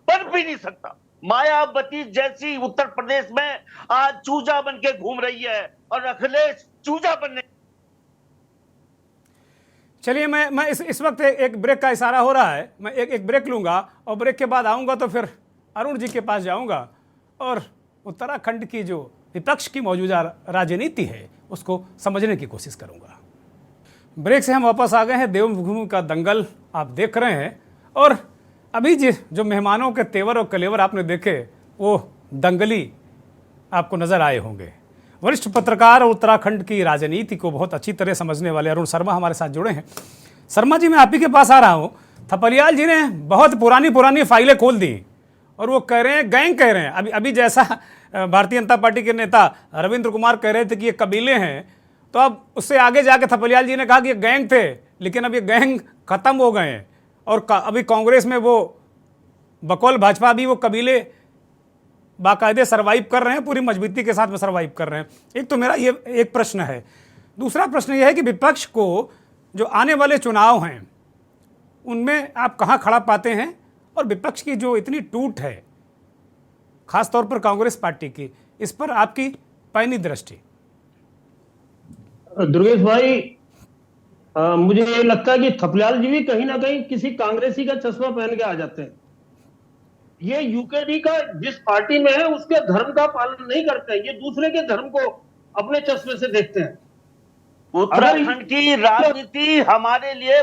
बन भी नहीं सकता। मायावती जैसी उत्तर प्रदेश में आज चूजा बन के घूम रही है और अखिलेश चूजा बनने। चलिए, मैं इस वक्त एक ब्रेक का इशारा हो रहा है। मैं एक ब्रेक लूंगा और ब्रेक के बाद आऊंगा तो फिर अरुण जी के पास जाऊंगा और उत्तराखंड की जो विपक्ष की मौजूदा राजनीति है उसको समझने की कोशिश करूंगा। ब्रेक से हम वापस आ गए हैं। देवभूमि का दंगल आप देख रहे हैं और अभी जो मेहमानों के तेवर और कलेवर आपने देखे वो दंगली आपको नजर आए होंगे। वरिष्ठ पत्रकार और उत्तराखंड की राजनीति को बहुत अच्छी तरह समझने वाले अरुण शर्मा हमारे साथ जुड़े हैं। शर्मा जी, मैं आप ही के पास आ रहा हूँ। थपलियाल जी ने बहुत पुरानी फाइलें खोल दी और वो कह रहे हैं, गैंग कह रहे हैं। अभी जैसा भारतीय जनता पार्टी के नेता रविंद्र कुमार कह रहे थे कि ये कबीले हैं, तो अब उससे आगे जाके थपलियाल जी ने कहा कि ये गैंग थे, लेकिन अब ये गैंग खत्म हो गए हैं और अभी कांग्रेस में वो बकौल भाजपा भी वो कबीले बाकायदे सर्वाइव कर रहे हैं, पूरी मजबूती के साथ में सर्वाइव कर रहे हैं। एक तो मेरा ये एक प्रश्न है। दूसरा प्रश्न ये है कि विपक्ष को जो आने वाले चुनाव हैं उनमें आप कहाँ खड़ा पाते हैं, और विपक्ष की जो इतनी टूट है खासतौर पर कांग्रेस पार्टी की, इस पर आपकी पैनी दृष्टि? दुर्गेश भाई, मुझे ये लगता है कि थपलियाल जी भी कहीं ना कहीं किसी कांग्रेसी का चश्मा पहन के आ जाते हैं। ये यूकेडी का जिस पार्टी में है उसके धर्म का पालन नहीं करते हैं, ये दूसरे के धर्म को अपने चश्मे से देखते हैं। उत्तराखंड की राजनीति हमारे लिए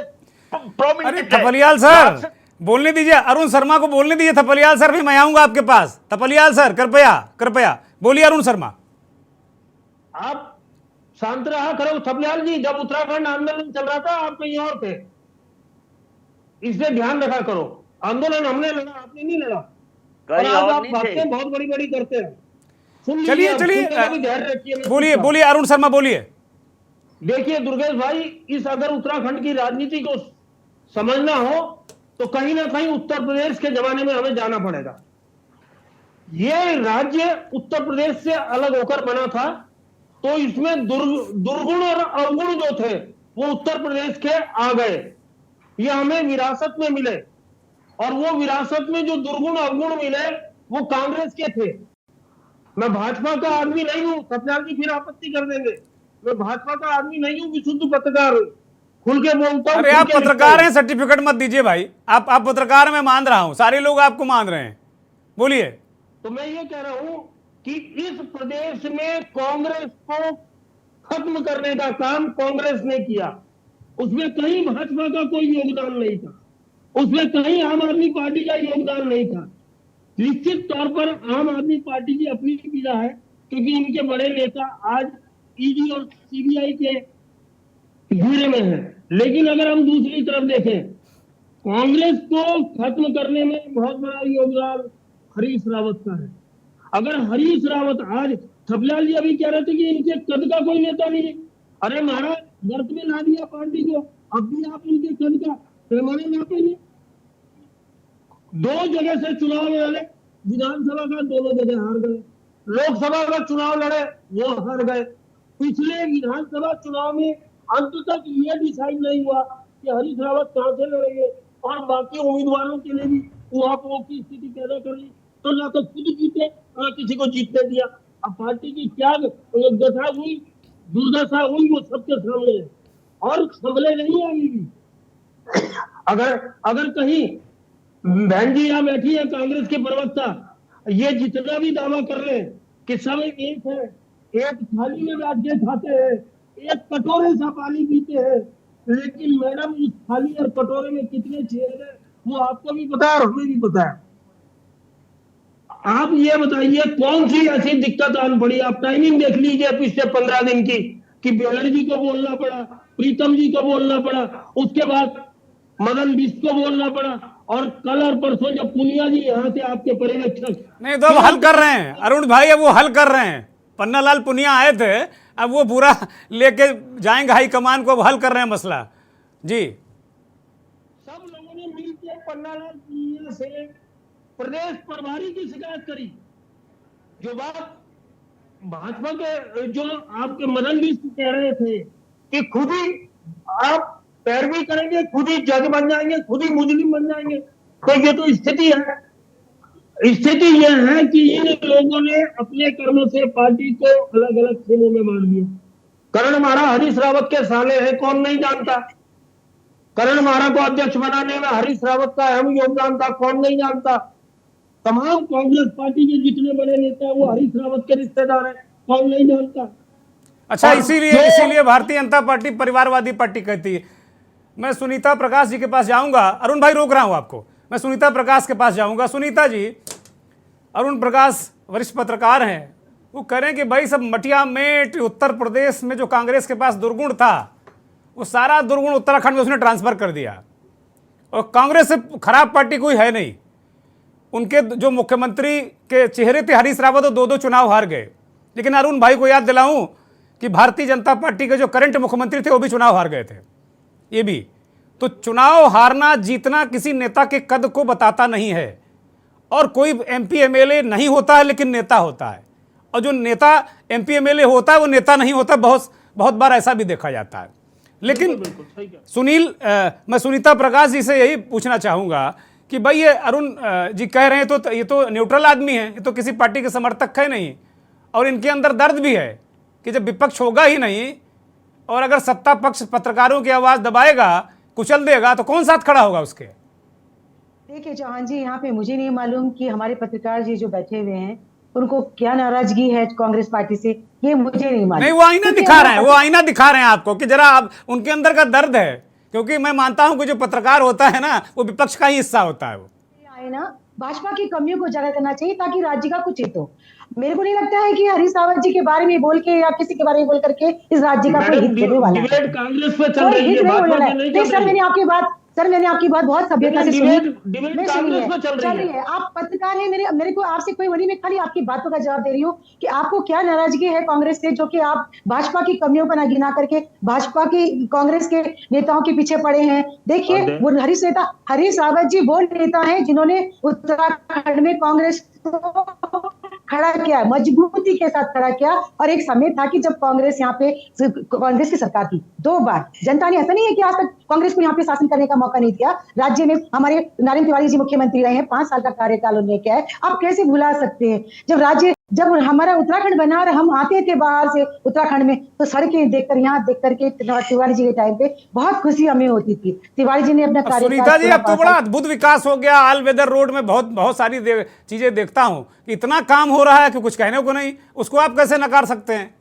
अरे थपलियाल सर बोलने दीजिए, अरुण शर्मा को बोलने दीजिए। थपलियाल सर भी मैं आऊंगा आपके पास। थपलियाल सर कृपया बोलिए। अरुण शर्मा, आप शांत रहा करो। थपलियाल जी, जब उत्तराखंड आंदोलन चल रहा था आप कहीं और थे, इसलिए ध्यान रखा करो। आंदोलन हमने लड़ा, आपने नहीं लड़ा। और आज आप बातें बहुत बड़ी करते हैं। चलिए बोलिए अरुण शर्मा बोलिए। देखिए दुर्गेश भाई, इस अगर उत्तराखंड की राजनीति को समझना हो तो कहीं ना कहीं उत्तर प्रदेश के जमाने में हमें जाना पड़ेगा। ये राज्य उत्तर प्रदेश से अलग होकर बना था, तो इसमें दुर्गुण और अवगुण जो थे वो उत्तर प्रदेश के आ गए। ये हमें विरासत में मिले, और वो विरासत में जो दुर्गुण अवगुण मिले वो कांग्रेस के थे। मैं भाजपा का आदमी नहीं हूं, थपलियाल जी फिर आपत्ति कर देंगे। मैं भाजपा का आदमी नहीं हूं, विशुद्ध पत्रकार हूं, खुल के बोलता हूं। अरे आप पत्रकार हैं, सर्टिफिकेट मत दीजिए भाई। आप पत्रकार, मैं मान रहा हूं, सारे लोग आपको मान रहे हैं, बोलिए। तो मैं ये कह रहा हूं कि इस प्रदेश में कांग्रेस को खत्म करने का काम कांग्रेस ने किया। उसमें कहीं भाजपा का कोई योगदान नहीं था, उसमें कहीं आम आदमी पार्टी का योगदान नहीं था। निश्चित तौर पर आम आदमी पार्टी की अपनी पीड़ा है, क्योंकि इनके बड़े नेता आज ईडी और सीबीआई के घेरे में हैं। लेकिन अगर हम दूसरी तरफ देखें, कांग्रेस को खत्म करने में बहुत बड़ा योगदान हरीश रावत का है। अगर हरीश रावत, आज थपलियाल जी अभी कह रहे थे कि इनके कद का कोई नेता नहीं है। अरे महाराज, गर्त में ला दिया पार्टी को, अब भी आप उनके कद का पैमाने नापेंगे। 2 जगह से चुनाव लड़े, विधानसभा का दोनों जगह हार गए, लोकसभा का चुनाव लड़े वो हार गए। पिछले विधानसभा चुनाव में अंत तक ये डिसाइड नहीं हुआ कि हरीश रावत कहां से लड़ेंगे, और बाकी उम्मीदवारों के लिए भी वो की स्थिति पैदा कर ली, तो ना तो खुद जीते ना किसी को जीतने दिया। अब पार्टी की क्या दशा हुई, दुर्दशा हुई, वो सबके सामने है और संभले नहीं अभी भी। अगर कहीं बहन जी यहाँ बैठी है कांग्रेस के प्रवक्ता, ये जितना भी दावा कर रहे हैं कि सब एक है, एक थाली में बैठ के खाते हैं, एक कटोरे से पानी पीते हैं, लेकिन मैडम उस थाली और कटोरे में कितने छेद है वो आपको भी पता है और हमें भी पता है। आप ये बताइए कौन सी ऐसी दिक्कत आन पड़ी? आप टाइमिंग देख लीजिए पिछले 15 दिन की, कि बनर्जी को बोलना पड़ा, प्रीतम जी को बोलना पड़ा, उसके बाद मदन बिष्ट को बोलना पड़ा, और कल और परसों जब पुनिया जी यहाँ से आपके पर्यवेक्षक नहीं तो अब हल कर रहे हैं अरुण भाई, अब वो हल कर रहे हैं। पन्नालाल पुनिया आए थे, अब वो पूरा लेके जाएंगे हाईकमान को, अब हल कर रहे हैं मसला जी। सब लोगों ने मिलकर पन्नालाल पुनिया से प्रदेश प्रभारी की शिकायत करी। जो बात भाजपा के जो आपके मदन बिष्ट कह रहे थे कि खुद ही आप पैरवी करेंगे, खुद ही जज बन जाएंगे, खुद ही मुजरिम बन जाएंगे, तो ये तो स्थिति है। स्थिति यह है कि इन लोगों ने अपने कर्मों से पार्टी को अलग अलग खेलों में मार दिया। करण मारा हरीश रावत के साले हैं, कौन नहीं जानता। करण मारा को अध्यक्ष बनाने में हरीश रावत का अहम योगदान था, कौन नहीं जानता। तमाम कांग्रेस पार्टी के जितने बड़े नेता हैं वो हरीश रावत के रिश्तेदार हैं, कौन नहीं जानता। अच्छा, इसीलिए भारतीय जनता पार्टी परिवारवादी पार्टी कहती है। मैं सुनीता प्रकाश जी के पास जाऊंगा, अरुण भाई रोक रहा हूं आपको, मैं सुनीता प्रकाश के पास जाऊंगा। सुनीता जी, अरुण प्रकाश वरिष्ठ पत्रकार हैं, वो कह रहे हैं कि भाई सब मटिया मेट उत्तर प्रदेश में जो कांग्रेस के पास दुर्गुण था, वो सारा दुर्गुण उत्तराखंड में उसने ट्रांसफर कर दिया, और कांग्रेस से खराब पार्टी कोई है नहीं। उनके जो मुख्यमंत्री के चेहरे थे हरीश रावत, तो 2 चुनाव हार गए। लेकिन अरुण भाई को याद दिलाऊं कि भारतीय जनता पार्टी के जो करंट मुख्यमंत्री थे वो भी चुनाव हार गए थे, ये भी। तो चुनाव हारना जीतना किसी नेता के कद को बताता नहीं है, और कोई एमपी एमएलए नहीं होता है लेकिन नेता होता है, और जो नेता एमपी एमएलए होता है वो नेता नहीं होता, बहुत बार ऐसा भी देखा जाता है। लेकिन सुनील, मैं सुनीता प्रकाश जी से यही पूछना चाहूंगा कि भाई ये अरुण जी कह रहे हैं तो ये तो न्यूट्रल आदमी है, ये तो किसी पार्टी के समर्थक है नहीं, और इनके अंदर दर्द भी है कि जब विपक्ष होगा ही नहीं, और अगर सत्ता पक्ष पत्रकारों की आवाज दबाएगा, कुचल देगा, तो कौन साथ खड़ा होगा उसके? देखिए चौहान जी, यहाँ पे मुझे नहीं मालूम कि हमारे पत्रकार जी जो बैठे हुए हैं उनको क्या नाराजगी है कांग्रेस पार्टी से, ये मुझे नहीं मालूम। नहीं, वो आईना दिखा रहे हैं, वो आईना दिखा रहे हैं आपको कि जरा आप उनके अंदर का दर्द है, क्योंकि मैं मानता हूं कि जो पत्रकार होता है ना, वो विपक्ष का ही हिस्सा होता है। वो आईना भाजपा की कमियों को उजागर करना चाहिए ताकि राज्य का कुछ हित हो। मेरे को नहीं लगता है कि हरीश रावत जी के बारे में बोल के या किसी के बारे में बोल करके इस राज्य का कोई हित होने वाला है। कांग्रेस पे चल रही है। सर मैंने आपकी बात बहुत सभ्यता से सुनी। चल रही है। आप पत्रकार हैं, मेरे को आपसे कोई वही, मैं खाली आपकी बातों का जवाब दे रही हूँ कि आपको क्या नाराजगी है कांग्रेस से, जो कि आप भाजपा की कमियों को ना गिना करके भाजपा की कांग्रेस के नेताओं के पीछे पड़े हैं। देखिए, वो हरीश रावत जी वो नेता है जिन्होंने उत्तराखंड में कांग्रेस को खड़ा किया, मजबूती के साथ खड़ा किया। और एक समय था कि जब कांग्रेस यहाँ पे कांग्रेस की सरकार थी, 2 बार जनता ने, ऐसा नहीं है कि आज तक कांग्रेस को यहाँ पे शासन करने का मौका नहीं दिया। राज्य में हमारे नरेंद्र तिवारी जी मुख्यमंत्री रहे हैं, 5 साल का कार्यकाल उन्होंने किया है। आप कैसे भुला सकते हैं? जब हमारा उत्तराखंड बना और हम आते थे बाहर से उत्तराखंड में, तो सड़कें देखकर, यहाँ देख करके तिवारी जी के टाइम पे बहुत खुशी हमें होती थी। तिवारी जी ने अपना कार्यकाल। सुनीता जी, अब तो बड़ा अद्भुत विकास हो गया। ऑल वेदर रोड में बहुत सारी चीजें देखता हूँ, इतना काम हो रहा है कि कुछ कहने को नहीं। उसको आप कैसे नकार सकते हैं?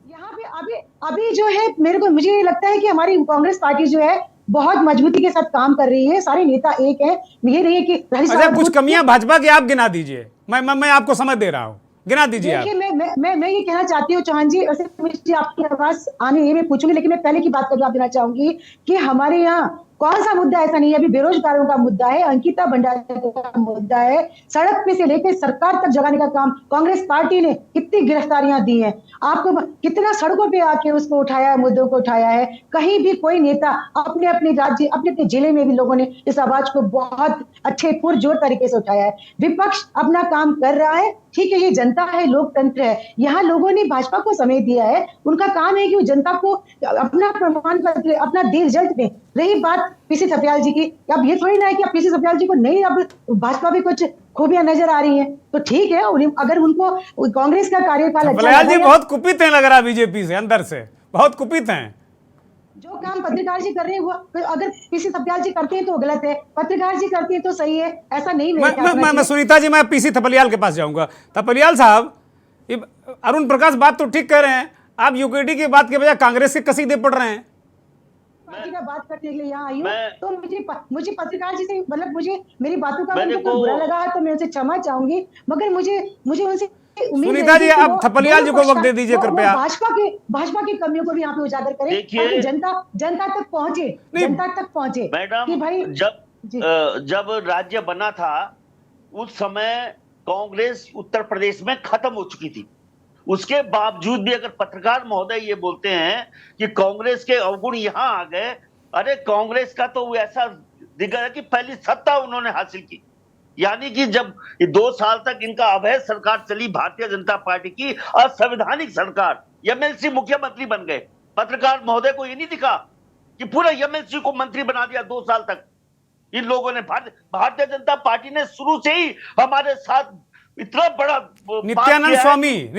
यहाँ पे अभी जो है, मुझे ये लगता है कि हमारी कांग्रेस पार्टी जो है बहुत मजबूती के साथ काम कर रही है। सारे नेता एक है, ये नहीं है कि अच्छा, कुछ कमियां भाजपा की आप गिना दीजिए। मैं आपको समझ दे रहा हूँ, गिना दीजिए आप। मैं ये कहना चाहती हूँ चौहान जी, वैसे मुझे आपकी आवाज आने ये मैं पूछूंगी, लेकिन मैं पहले की बात का जवाब देना चाहूंगी कि हमारे यहाँ कौन सा मुद्दा ऐसा नहीं है? अभी बेरोजगारों का मुद्दा है, अंकिता भंडारी का मुद्दा है, सड़क पे से लेकर सरकार तक जगाने का काम कांग्रेस पार्टी ने कितनी गिरफ्तारियां दी हैं, आपको कितना सड़कों पे आके उसको उठाया है, मुद्दों को उठाया है। कहीं भी कोई नेता अपने अपने राज्य, अपने अपने जिले में भी लोगों ने इस आवाज को बहुत अच्छे पुरजोर तरीके से उठाया है। विपक्ष अपना काम कर रहा है, ठीक है, ये जनता है, लोकतंत्र है, यहाँ लोगों ने भाजपा को समय दिया है, उनका काम है कि वो जनता को अपना प्रमाण पत्र, अपना देर जल्द दें। रही बात पीसी थपलियाल जी की, अब ये थोड़ी ना है कि अब पीसी थपलियाल जी को नहीं, अब भाजपा भी कुछ खूबियां नजर आ रही हैं, तो ठीक है, अगर उनको कांग्रेस का कार्यकाल अच्छा थपलियाल जी लगा, बहुत कुपित हैं लग रहा बीजेपी से, अंदर से बहुत कुपित हैं। जो काम पत्रकार जी कर रहे हैं वो अगर पीसी थपलियाल जी करते हैं तो गलत है, पत्रकार जी करते हैं तो सही है, ऐसा नहीं मैं सुनीता जी, मैं पीसी थपलियाल के पास जाऊंगा। थपलियाल साहब, ये अरुण प्रकाश बात तो ठीक कह रहे हैं, आप यूकेडी की बात के बजाय कांग्रेस के कसीदे पढ़ रहे हैं। पार्टी का बात करने के लिए यहाँ आई हूँ, तो मुझे पत्रकार जी से, मतलब मुझे मेरी बातों का उनको बुरा लगा है तो मैं उनसे क्षमा चाहूंगी, मगर मुझे उनसे सुनीता जी, आप थपलियाल जी को वक्त दे दीजिए कृपया। भाजपा की कमियों को भी यहाँ पे उजागर करें ताकि जनता तक पहुंचे मैडम कि भाई जब राज्य बना था उस समय कांग्रेस उत्तर प्रदेश में खत्म हो चुकी थी। उसके बावजूद भी अगर पत्रकार महोदय ये बोलते हैं कि कांग्रेस के अवगुण यहां आ गए, अरे कांग्रेस का तो ऐसा दिख रहा है कि पहली सत्ता उन्होंने हासिल की, यानी कि जब 2 साल तक इनका अवैध सरकार चली भारतीय जनता पार्टी की, असंवैधानिक सरकार, एमएलसी मुख्यमंत्री बन गए। पत्रकार महोदय को ये नहीं दिखा कि पूरा एमएलसी को मंत्री बना दिया 2 साल तक इन लोगों ने। भारतीय जनता पार्टी ने शुरू से ही हमारे साथ इतना बड़ा नित्यानंद स्वामी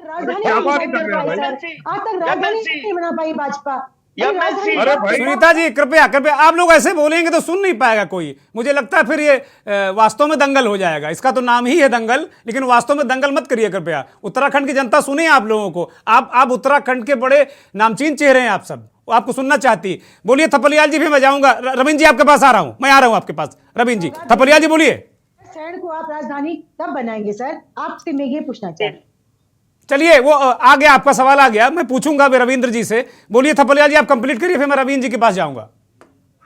राजधानी नहीं बना पाई भाजपा। सुनीता जी कृपया आप लोग ऐसे बोलेंगे तो सुन नहीं पाएगा कोई। मुझे लगता है फिर ये वास्तव में दंगल हो जाएगा। इसका तो नाम ही है दंगल, लेकिन वास्तव में दंगल मत करिए कृपया। उत्तराखंड की जनता सुने आप लोगों को, आप उत्तराखंड के बड़े नामचीन चेहरे हैं, आप सब आपको सुनना चाहती। बोलिए थपलियाल जी, भी मैं जाऊंगा। रविंद्र जी आपके पास आ रहा हूं, मैं आ रहा हूं आपके पास। रविंद्र जी, थपलियाल जी बोलिए। शहर को आप राजधानी कब बनाएंगे सर? आपसे मैं ये पूछना चाहती। चलिए, वो आ गया, आपका सवाल आ गया, मैं पूछूंगा भी रविंद्र जी से। बोलिए थपलियाल जी, आप कंप्लीट करिए, फिर मैं रविंद्र जी के पास जाऊंगा।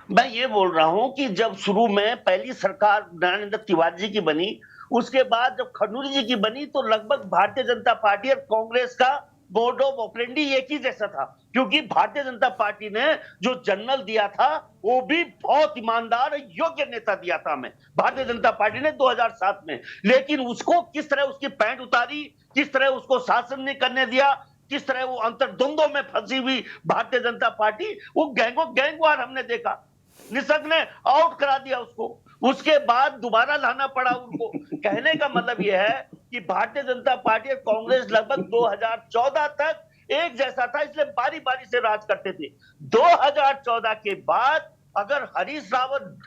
मैं ये बोल रहा हूं कि जब शुरू में पहली सरकार नारायण दत्त तिवारी जी की बनी, उसके बाद जब खन्नूरी जी की बनी, तो लगभग भारतीय जनता पार्टी और कांग्रेस का मोड ऑफ ऑपरेंडी एक ही जैसा था, क्योंकि भारतीय जनता पार्टी ने जो जनरल दिया था वो भी बहुत ईमानदार योग्य नेता दिया था हमें, भारतीय जनता पार्टी ने 2007 में। लेकिन उसको किस तरह उसकी पैंट उतारी, किस तरह उसको शासन नहीं करने दिया, किस तरह वो अंतर्द्वंदों में फंसी हुई भारतीय जनता पार्टी, वो गैंगवार हमने देखा। निसंग ने आउट करा दिया उसको, उसके बाद दोबारा लाना पड़ा उनको। कहने का मतलब यह है कि भारतीय जनता पार्टी और कांग्रेस लगभग 2014 तक एक जैसा था, इसलिए बारी बारी से राज करते थे। 2014 के बाद अगर हरीश रावत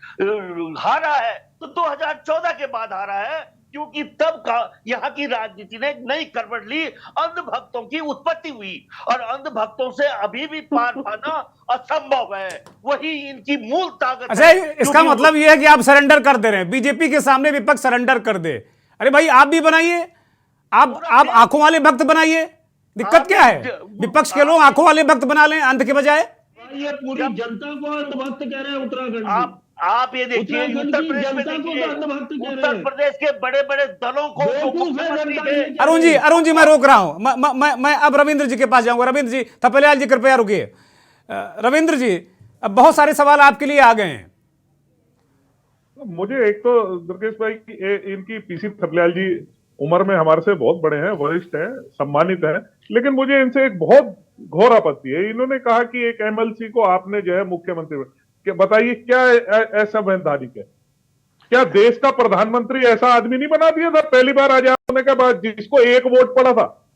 हारा है तो 2014 के बाद हारा है, क्योंकि तब का यहाँ की राजनीति ने नई करवट ली, अंधभक्तों की उत्पत्ति हुई और अंधभक्तों से अभी भी पार पाना असंभव है। वही इनकी मूल ताकत। अच्छा, इसका मतलब यह है कि आप सरेंडर कर दे रहे हैं, बीजेपी के सामने विपक्ष सरेंडर कर दे। अरे भाई, आप भी बनाइए, आप आंखों वाले भक्त बनाइए। दिक्कत क्या है? विपक्ष के लोग आंखों वाले भक्त बना लें अंध के बजाय। ये पूरी जनता को अंधभक्त कह रहे हैं उत्तराखंड। आप ये देखिए, उत्तर प्रदेश में देखिए, उत्तर प्रदेश के बड़े बड़े दलों को अरुण जी मैं रोक रहा हूं। मैं अब रविंद्र जी के पास जाऊंगा। रविंद्र जी, थपलियाल जी कृपया रुकिए। रविंद्र जी, अब बहुत सारे सवाल आपके लिए आ गए हैं। मुझे एक तो दुर्गेश भाई की इनकी पीसी थपलियाल जी उम्र में हमारे से बहुत बड़े हैं, वरिष्ठ हैं, सम्मानित हैं, लेकिन मुझे इनसे एक बहुत घोर आपत्ति है। इन्होंने कहा कि एक एमएलसी को आपने जो है मुख्यमंत्री, बताइए क्या असंवैधानिक है? क्या देश का प्रधानमंत्री ऐसा आदमी नहीं बना दिया था पहली बार आजाद होने के बाद, जिसको 1 वोट पड़ा था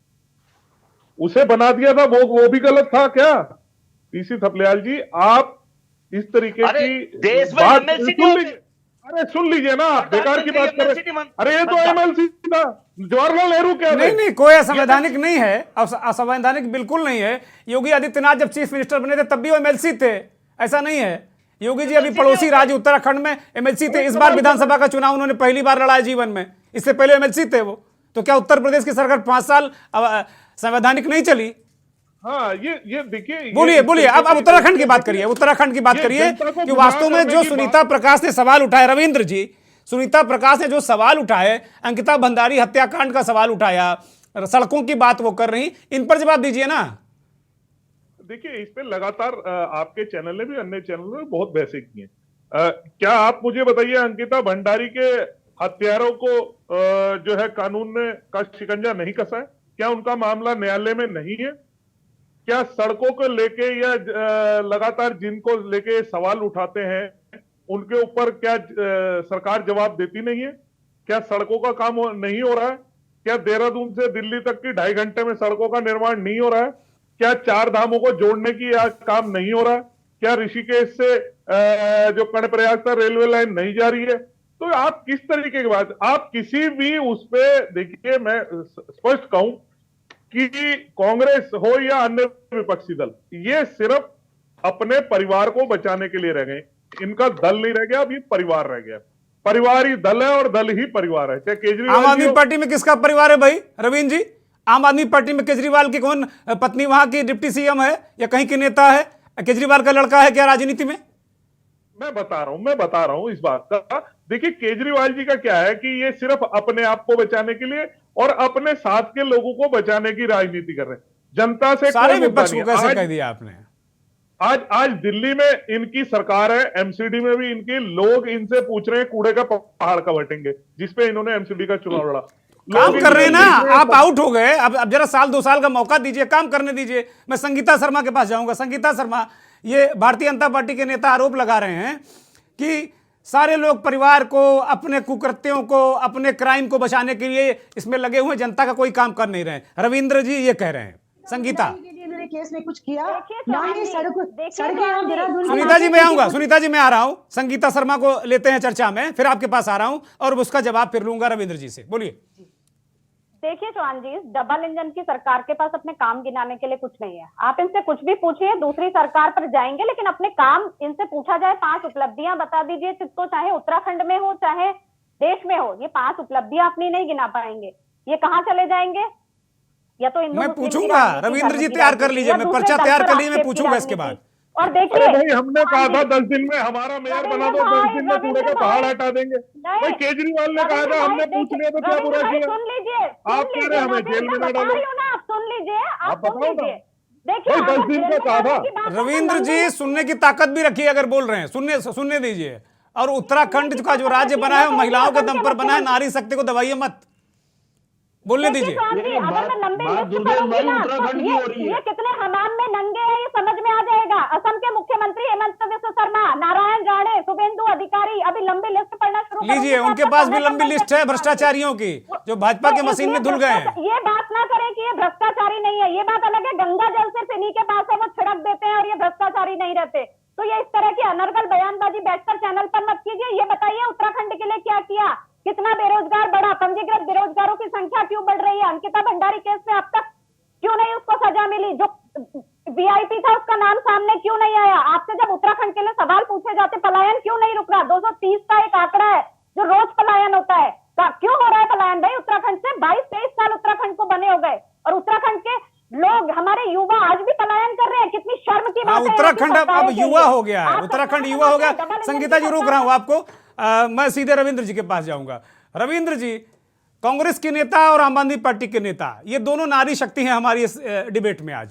उसे बना दिया था? वो भी गलत था क्या? पीसी थपलियाल जी, आप इस तरीके की देश में बात सुन लीजिए ना, बेकार की बात कर रहे। अरे ये तो एमएलसी था, जवाहरलाल नेहरू क्या? नहीं, कोई असंवैधानिक नहीं है, असंवैधानिक बिल्कुल नहीं है। योगी आदित्यनाथ जब चीफ मिनिस्टर बने थे तब भी वो एमएलसी थे, ऐसा नहीं है। योगी जी अभी पड़ोसी राज्य उत्तराखंड में एमएलसी थे। इस बार विधानसभा का चुनाव उन्होंने पहली बार लड़ा है जीवन में, इससे पहले एमएलसी थे वो। तो क्या उत्तर प्रदेश की सरकार 5 साल संवैधानिक नहीं चली? हाँ, ये देखिए, बोलिए अब उत्तराखंड की बात करिए। उत्तराखंड की बात करिए कि वास्तव में जो सुनीता प्रकाश ने सवाल उठाया, रविंद्र जी, सुनीता प्रकाश ने जो सवाल उठाए, अंकिता भंडारी हत्याकांड का सवाल उठाया, सड़कों की बात वो कर रही, इन पर जवाब दीजिए ना। देखिए, इस पे लगातार आपके चैनल ने भी, अन्य चैनल ने बहुत बहसें की हैं। क्या आप मुझे बताइए, अंकिता भंडारी के हत्यारों को जो है कानून ने का शिकंजा नहीं कसा है? क्या उनका मामला न्यायालय में नहीं है? क्या सड़कों को लेके या लगातार जिनको लेके सवाल उठाते हैं उनके ऊपर क्या सरकार जवाब देती नहीं है? क्या सड़कों का काम नहीं हो रहा है? क्या देहरादून से दिल्ली तक की 2.5 घंटे में सड़कों का निर्माण नहीं हो रहा है? क्या 4 धामों को जोड़ने की काम नहीं हो रहा है? क्या ऋषिकेश से जो कर्णप्रयाग तक रेलवे लाइन नहीं जा रही है? तो आप किस तरीके की बात, आप किसी भी उस पे देखिए, मैं स्पष्ट कहूं कि कांग्रेस हो या अन्य विपक्षी दल, ये सिर्फ अपने परिवार को बचाने के लिए रह गए। इनका दल नहीं रह गया, अब ये परिवार रह गया। परिवार ही दल है और दल ही परिवार है। चाहे केजरीवाल, आम आदमी पार्टी में किसका परिवार है भाई रविंद्र जी? आम आदमी पार्टी में केजरीवाल की कौन पत्नी वहां की डिप्टी सीएम है या कहीं की नेता है? केजरीवाल का लड़का है क्या राजनीति में? मैं बता रहा हूं इस बात का। देखिए केजरीवाल जी का क्या है कि ये सिर्फ अपने आप को बचाने के लिए और अपने साथ के लोगों को बचाने की राजनीति कर रहे हैं। जनता से सारे विपक्ष को कैसे कह दिया आपने? आज दिल्ली में इनकी सरकार है, एमसीडी में भी इनके लोग इनसे पूछ रहे हैं कूड़े का पहाड़ कब हटेंगे, जिसपे इन्होंने एमसीडी का चुनाव लड़ा। काम कर रहे हैं ना, आप आउट हो गए, अब जरा 1-2 साल का मौका दीजिए, काम करने दीजिए। मैं संगीता शर्मा के पास जाऊंगा। संगीता शर्मा, ये भारतीय जनता पार्टी के नेता आरोप लगा रहे हैं कि सारे लोग परिवार को, अपने कुकृत्यों को, अपने क्राइम को बचाने के लिए इसमें लगे हुए, जनता का कोई काम कर नहीं रहे हैं। रविंद्र जी ये कह रहे हैं। संगीता, केस में कुछ किया ना ही सड़कें। सुनीता जी मैं आऊंगा, सुनीता जी मैं आ रहा हूं। संगीता शर्मा को लेते हैं चर्चा में, फिर आपके पास आ रहा हूं और उसका जवाब फिर लूंगा रविंद्र जी से। बोलिए। देखिए चौहान जी, डबल इंजन की सरकार के पास अपने काम गिनाने के लिए कुछ नहीं है। आप इनसे कुछ भी पूछिए, दूसरी सरकार पर जाएंगे, लेकिन अपने काम इनसे पूछा जाए, 5 उपलब्धियां बता दीजिए, तो चाहे उत्तराखंड में हो चाहे देश में हो, ये 5 उपलब्धियां अपनी नहीं गिना पाएंगे। ये कहाँ चले जाएंगे? या तो मैं पूछूंगा, रविंद्र जी तैयार कर लीजिए, मैं पर्चा तैयार कर लीजिए, मैं पूछूंगा इसके बाद। और देखिए भाई, हमने कहा था 10 दिन में हमारा मेयर बना दो, 10 दिन में कूड़े का पहाड़ हटा देंगे। भाई केजरीवाल ने कहा था हमने पूछ लिया तो क्या बुरा किया? सुन लीजिए, आप कह रहे हमें जेल में ना डालो। आप सुन लीजिए, आप सुन बताओ ना। लीजिए। देखिए 10 दिन का कहा था। रविंद्र जी सुनने की ताकत भी रखिए, अगर बोल रहे हैं सुनने दीजिए। और उत्तराखंड का जो राज्य बना है वो महिलाओं के दम पर बना है, नारी शक्ति को दबाइए मत, बोलने दीजिए। ये कितने हमाम में नंगे हैं ये समझ में आ जाएगा। असम के मुख्यमंत्री हेमंत बिस्वा शर्मा, नारायण राणे, शुभेंदु अधिकारी, अभी लंबी लिस्ट पढ़ना शुरू लीजिए। उनके पास भी लंबी लिस्ट है भ्रष्टाचारियों की, जो भाजपा के मशीन में धुल गए हैं। ये बात ना करें कि ये भ्रष्टाचारी नहीं है, ये बात अलग है। गंगा जल सिर्फ इन्हीं के पास है, वो छिड़क देते हैं और ये भ्रष्टाचारी नहीं रहते। तो ये इस तरह की अनर्गल बयानबाजी बैठकर चैनल पर मत कीजिए। ये बताइए उत्तराखंड के लिए क्या किया, कितना बेरोजगार बढ़ा, पंजीकृत बेरोजगारों की संख्या क्यों बढ़ रही है, अंकिता भंडारी केस में अब तक क्यों नहीं उसको सजा मिली, जो वीआईपी था उसका नाम सामने क्यों नहीं आया। आपसे जब उत्तराखंड के लिए सवाल पूछे जाते, पलायन क्यों नहीं रुक रहा? 230 का एक आंकड़ा है जो रोज पलायन होता है, क्यों हो रहा है पलायन भाई उत्तराखंड से? 22-23 साल उत्तराखंड को बने हो गए और उत्तराखंड के लोग, हमारे युवा आज भी पलायन कर रहे हैं। कितनी शर्म की बात है। उत्तराखंड अब युवा हो गया है, उत्तराखंड युवा हो गया। संगीता जी रोक रहा हूं आपको, मैं सीधे रविंद्र जी के पास जाऊंगा। रविंद्र जी, कांग्रेस के नेता और आम आदमी पार्टी के नेता, ये दोनों नारी शक्ति हैं हमारी इस डिबेट में आज,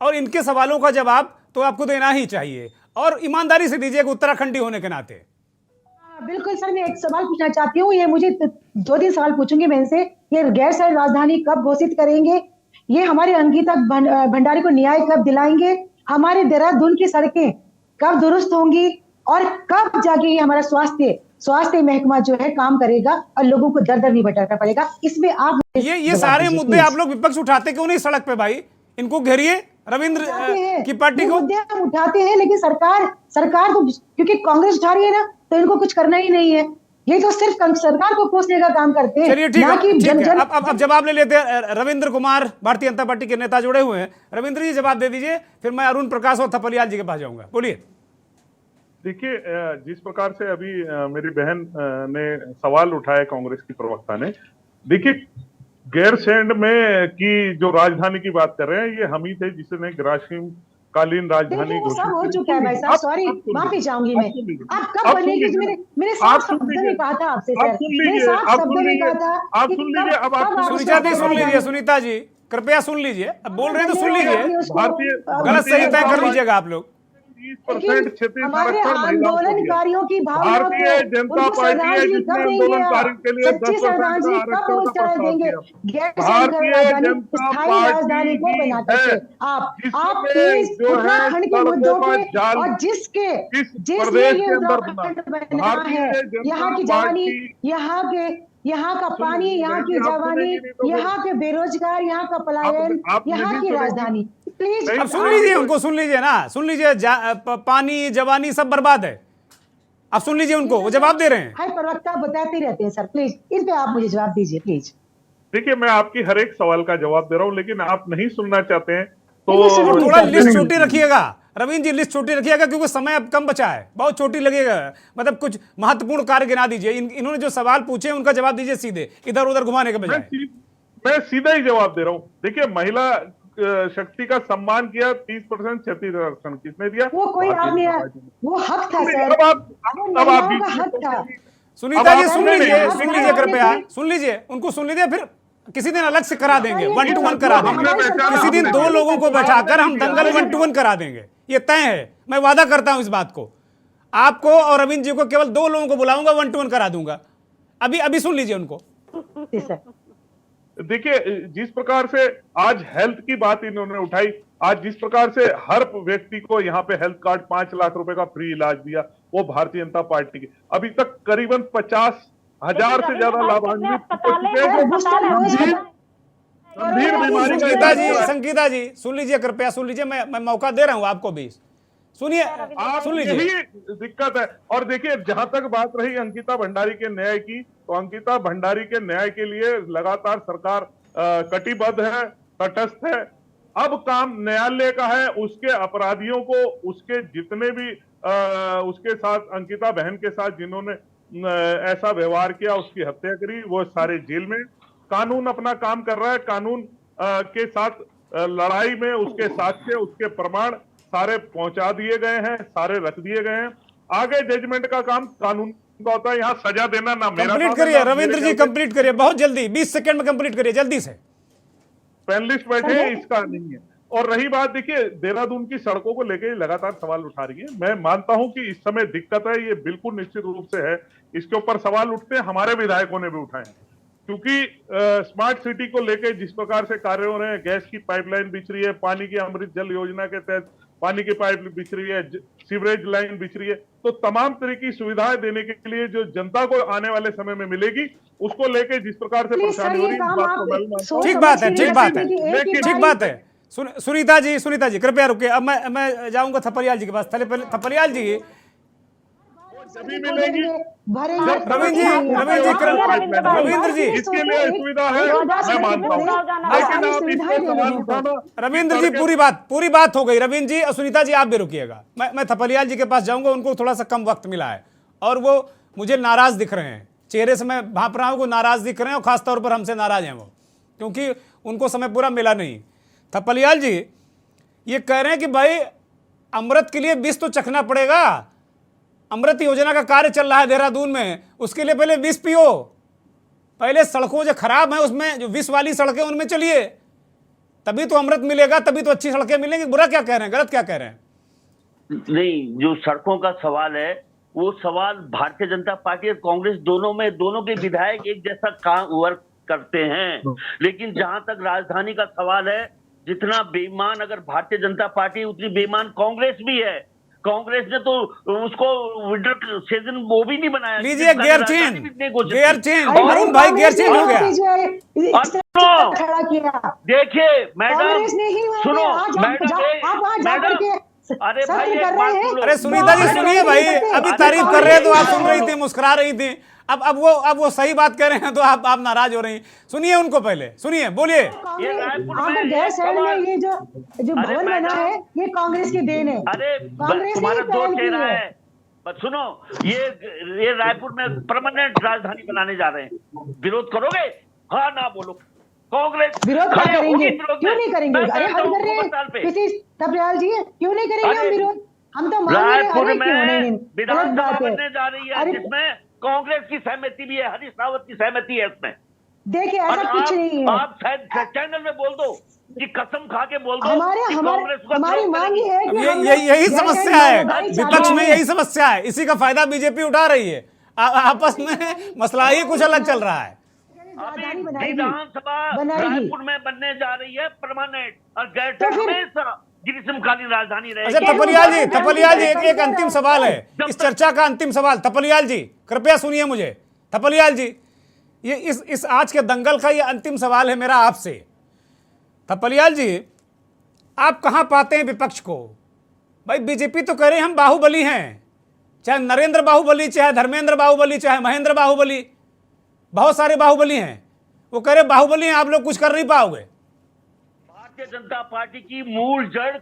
और इनके सवालों का जवाब तो आपको देना ही चाहिए, और ईमानदारी से दीजिएगा उत्तराखंडी होने के नाते। बिल्कुल सर, मैं एक सवाल पूछना चाहती हूँ। ये मुझे 2-3 सवाल पूछूंगी मैं इनसे। ये गैर शहरी राजधानी कब घोषित करेंगे? ये हमारे अंकिता भंडारी को न्याय कब दिलाएंगे? हमारे देहरादून की सड़कें कब दुरुस्त होंगी? और कब जाके ये हमारा स्वास्थ्य महकमा जो है काम करेगा और लोगों को दर दर नहीं भटकना पड़ेगा? इसमें आप ये सारे मुद्दे आप लोग विपक्ष उठाते क्यों नहीं सड़क पे भाई? इनको घेरिए रविंद्र की पार्टी को। मुद्दे हम उठाते हैं, लेकिन सरकार तो क्योंकि कांग्रेस उठा रही है ना, तो इनको कुछ करना ही नहीं है। ये तो सिर्फ सरकार को कोसने का काम करते हैं। चलिए ठीक है, अब जवाब ले लेते हैं। रविंद्र कुमार भारतीय जनता पार्टी के नेता जुड़े हुए हैं। रविंद्र जी जवाब दे दीजिए, फिर मैं अरुण प्रकाश और थपलियाल जी के पास जाऊंगा। बोलिए। देखिए, जिस प्रकार से अभी मेरी बहन ने सवाल उठाया कांग्रेस की प्रवक्ता ने, देखिए गैरसैंण में की जो राजधानी की बात कर रहे हैं, ये हम ही थे जिसने ग्रासीम कालीन राजधानी घोषित हो चुका है भाई साहब। सॉरी, माफी चाहूंगी मैं। आप कब बनेगी? मेरे साफ शब्दों में कहा था आपसे सर, मेरे साफ शब्दों में कहा था। आप सुन लीजिए, अब आप सुनीता जी सुन लीजिए, सुनीता जी कृपया सुन लीजिए। अब बोल रहे हैं तो सुन लीजिए, गलत सही तय कर लीजिएगा आप लोग। 30% क्षति हमारे संरक्षण महिलाओं को दिया। आंदोलनकारियों की भावनाओं को भारतीय जनता उनको पार्टी है श्रद्धांजलि जिसने कब देंगे आंदोलनकारियों के लिए सच्ची 10% श्रद्धांजलि का कब आरक्षण का उत्तर प्रस्ताव देंगे? दिया। गैर भारतीय राजधानी जनता स्थायी राजधानी को पार्टी बना है करके आप जिसमें प्लीज जो है उत्तराखंड के सड़कों मुद्दों का पे जाल और जिसके इस जिसने प्रदेश ये के अंदर बना। उत्तराखंड बना भारतीय है, जनता यहाँ की जवानी, पार्टी यहाँ का पानी, यहाँ की आप जवानी, सुनेंगे नहीं तो यहाँ के बेरोजगार, यहाँ का पलायन, आप यहाँ नहीं की सुनेंगे। राजधानी, प्लीज अब सुन लीजिए उनको, सुन लीजिए ना, सुन लीजिए। पानी जवानी सब बर्बाद है। अब सुन लीजिए उनको, वो जवाब दे रहे हैं। हाय प्रवक्ता बताते रहते हैं सर, प्लीज इन पे आप मुझे जवाब दीजिए प्लीज। देखिए, मैं आपकी हर एक सवाल का जवाब दे रहा हूं, लेकिन आप नहीं सुनना चाहते हैं देखिए, सुनो, तो थोड़ा लिस्ट छोटी रखिएगा रविंद्र जी, लिस्ट छोटी रखिएगा क्योंकि समय अब कम बचा है, बहुत छोटी लगेगा। मतलब कुछ महत्वपूर्ण कार्य गिना दीजिए। इन्होंने जो सवाल पूछे उनका जवाब दीजिए सीधे, इधर उधर घुमाने के बजाय। मैं सीधा ही जवाब दे रहा हूं। देखिए, महिला शक्ति का सम्मान किया, 30% क्षति संरक्षण किसने दिया? वो कोई आपने वो हक था सर, अब आप महिलाओं का हक था। सुनीता जी अब सुन आप लीजिए, सुन सुन लीजिए कृपया, सुन लीजिए, उनको सुन लीजिए, फिर किसी दिन अलग से करा देंगे, 1 to 1 करा देंगे। किसी दिन 2 लोगों को बैठाकर हम दंगल 1 to 1 करा देंगे, ये तय है। मैं वादा करता हूं इस बात को। आपको और रविंद्र जी को केवल 2 लोगों को बुलाऊंगा, 1 to 1 करा दूंगा। अभी सुन लीजिए उनको। देखिए, जिस प्रकार से आज हेल्थ की बात इन्होंने उठाई, आज जिस प्रकार से हर व्यक्ति को यहाँ पे हेल्थ कार्ड 5 लाख रुपए का फ्री इलाज दिया, वो भारतीय जनता पार्टी की। अभी तक करीबन 50,000 से ज्यादा लाभान्वित गंभीर बीमारी का। संगीता जी सुन लीजिए, कृपया सुन लीजिए, मैं मौका दे रहा हूं आपको भी। सुनिए, सुन लीजिए। यही दिक्कत है। और देखिए, जहां तक बात रही अंकिता भंडारी के न्याय की, तो अंकिता भंडारी के न्याय के लिए लगातार सरकार कटिबद्ध है, तटस्थ है। अब काम न्यायालय का है। उसके अपराधियों को, उसके जितने भी उसके साथ, अंकिता बहन के साथ जिन्होंने ऐसा व्यवहार किया, उसकी हत्या करी, वो सारे जेल में। कानून अपना काम कर रहा है। कानून के साथ लड़ाई में उसके साक्ष्य, उसके प्रमाण सारे पहुंचा दिए गए हैं, सारे रख दिए गए हैं। आगे जजमेंट का काम कानून का होता है। यहाँ सजा देना ना मेरा कंप्लीट करिए रविंद्र जी, कंप्लीट करिए, बहुत जल्दी, 20 सेकंड में कंप्लीट करिए, जल्दी से। पैनलिस्ट बैठे हैं, इसका नहीं है। और रही बात, देखिए, देहरादून की सड़कों को लेकर लगातार सवाल उठा रही है। मैं मानता हूं कि इस समय दिक्कत है, ये बिल्कुल निश्चित रूप से है। इसके ऊपर सवाल उठते हैं, हमारे विधायकों ने भी उठाए हैं। क्योंकि स्मार्ट सिटी को लेकर जिस प्रकार से कार्य हो रहे हैं, गैस की पाइपलाइन बिछ रही है, पानी की अमृत जल योजना के तहत पानी की पाइप बिछ रही है, सीवरेज लाइन बिछ रही है, तो तमाम तरह की सुविधाएं देने के लिए जो जनता को आने वाले समय में मिलेगी, उसको लेके जिस प्रकार से परेशानी हो रही है, इस बात को मैं मानता हूं। ठीक बात है, ठीक बात है, ठीक बात है। सुनीता जी कृपया रुकिए। अब मैं जाऊंगा थपरियाल जी के पास। थपरियाल जी, मिलेगी रविंद्र जी इसके लिए सुविधा है, मैं मानता हूँ। लेकिन आप इस पर सवाल उठाना। रविंद्र जी, पूरी बात हो गई। रविंद्र जी और सुनीता जी, आप भी रुकिएगा। मैं थपलियाल जी के पास जाऊंगा। उनको थोड़ा सा कम वक्त मिला है और वो मुझे नाराज दिख रहे हैं। चेहरे से मैं भांप रहा हूं, वो नाराज दिख रहे हैं और खासतौर पर हमसे नाराज हैं वो, क्योंकि उनको समय पूरा मिला नहीं। थपलियाल जी ये कह रहे हैं कि भाई अमृत के लिए विष तो चखना पड़ेगा। अमृत योजना का कार्य चल रहा है देहरादून में, उसके लिए पहले विष पियो। पहले सड़कों जो खराब है उसमें, जो विष वाली सड़कें उनमें चलिए, तभी तो अमृत मिलेगा, तभी तो अच्छी सड़कें मिलेंगी। बुरा क्या कह रहे हैं, गलत क्या कह रहे हैं? नहीं, जो सड़कों का सवाल है, वो सवाल भारतीय जनता पार्टी और कांग्रेस दोनों के विधायक एक जैसा काम वर्क करते हैं। लेकिन जहां तक राजधानी का सवाल है, जितना बेईमान अगर भारतीय जनता पार्टी, उतनी बेईमान कांग्रेस भी है। कांग्रेस ने तो उसको विड्रॉ सेशन वो भी नहीं बनाया। लीजिए गियर चेंज, अरुण भाई गियर चेंज हो गया। देखिए मैडम, सुनो मैडम, अरे भाई अरे सुनीता जी सुनिए भाई, अभी तारीफ कर रहे हैं तो आप सुन रही थी, मुस्कुरा रही थी। अब वो सही बात कह रहे हैं तो आप नाराज हो रही हैं। सुनिए उनको, पहले सुनिए, बोलिए। गैर शहर में ये जो भवन बना है, ये कांग्रेस की देन है। अरे तुम्हारा दो चेहरा है। सुनो, ये रायपुर में परमानेंट राजधानी बनाने जा रहे हैं। विरोध करोगे? हाँ ना बोलो। कांग्रेस विरोध करेंगे, क्यों नहीं करेंगे? अरे हम कर रहे हैं किसी थपलियाल जी, क्यों नहीं करेंगे हम विरोध? हम तो रायपुर में विधानसभा बनने जा रही है, जिसमें कांग्रेस की सहमति भी है, हरीश रावत की सहमति है इसमें। देखिए ऐसा कुछ नहीं है। आप शायद चैनल में बोल दो कि कसम खा के बोल दो कि हमारी कांग्रेस को हमारी विरोध मांग करेगी। ये है कि हम लोग यही समस्या है, भाई विपक्ष में यही समस्या है, इसी का फायदा बीजेपी उठा रही है। आपस में मसला ही कुछ अलग चल रहा है। राजधानी बनाएगी, विधानसभा रायपुर में बनने जा रही है परमानेंट, और गैर हमेशा ग्रीष्मकालीन राजधानी रहेगी। अच्छा थपलियाल जी एक अंतिम सवाल है, इस चर्चा का अंतिम सवाल। थपलियाल जी कृपया सुनिए मुझे। थपलियाल जी, ये इस आज के दंगल का ये अंतिम सवाल है मेरा आपसे। थपलियाल जी, आप कहां पाते हैं विपक्ष को? भाई बीजेपी तो कह रहे हैं हम बाहुबली हैं, चाहे नरेंद्र बाहुबली, चाहे धर्मेंद्र बाहुबली, चाहे महेंद्र बाहुबली, बहुत सारे बाहुबली हैं। वो कह रहे बाहुबली हैं, आप लोग कुछ कर नहीं पाओगे। भारतीय जनता पार्टी की मूल जड़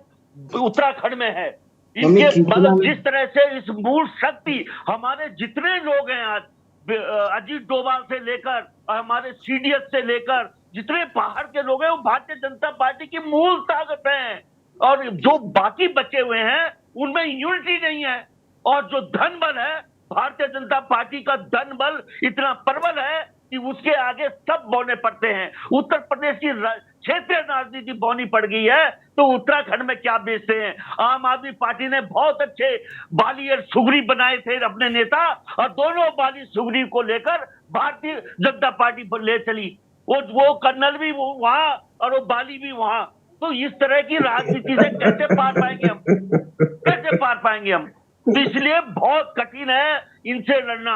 उत्तराखंड में है। इसके मतलब जिस तरह से इस मूल शक्ति हमारे जितने लोग हैं आज, अजीत डोभाल से लेकर हमारे सीडीएस से लेकर जितने बाहर के लोग हैं, वो भारतीय जनता पार्टी की मूल ताकत है। और जो बाकी बचे हुए हैं उनमें यूनिटी नहीं है। और जो धन बल है, भारतीय जनता पार्टी का धन बल इतना प्रबल है कि उसके आगे सब बौने पड़ते हैं। उत्तर प्रदेश की क्षेत्रीय राजनीति बौनी पड़ गई है, तो उत्तराखंड में क्या बेचते हैं? आम आदमी पार्टी ने बहुत अच्छे बाली और सुगरी बनाए थे अपने नेता, और दोनों बाली सुगरी को लेकर भारतीय जनता पार्टी पर ले चली। वो कर्नल भी वहां और वो बाली भी वहां। तो इस तरह की राजनीति से कैसे पार पाएंगे हम? कैसे पार पाएंगे हम? तो इसलिए बहुत कठिन है इनसे लड़ना,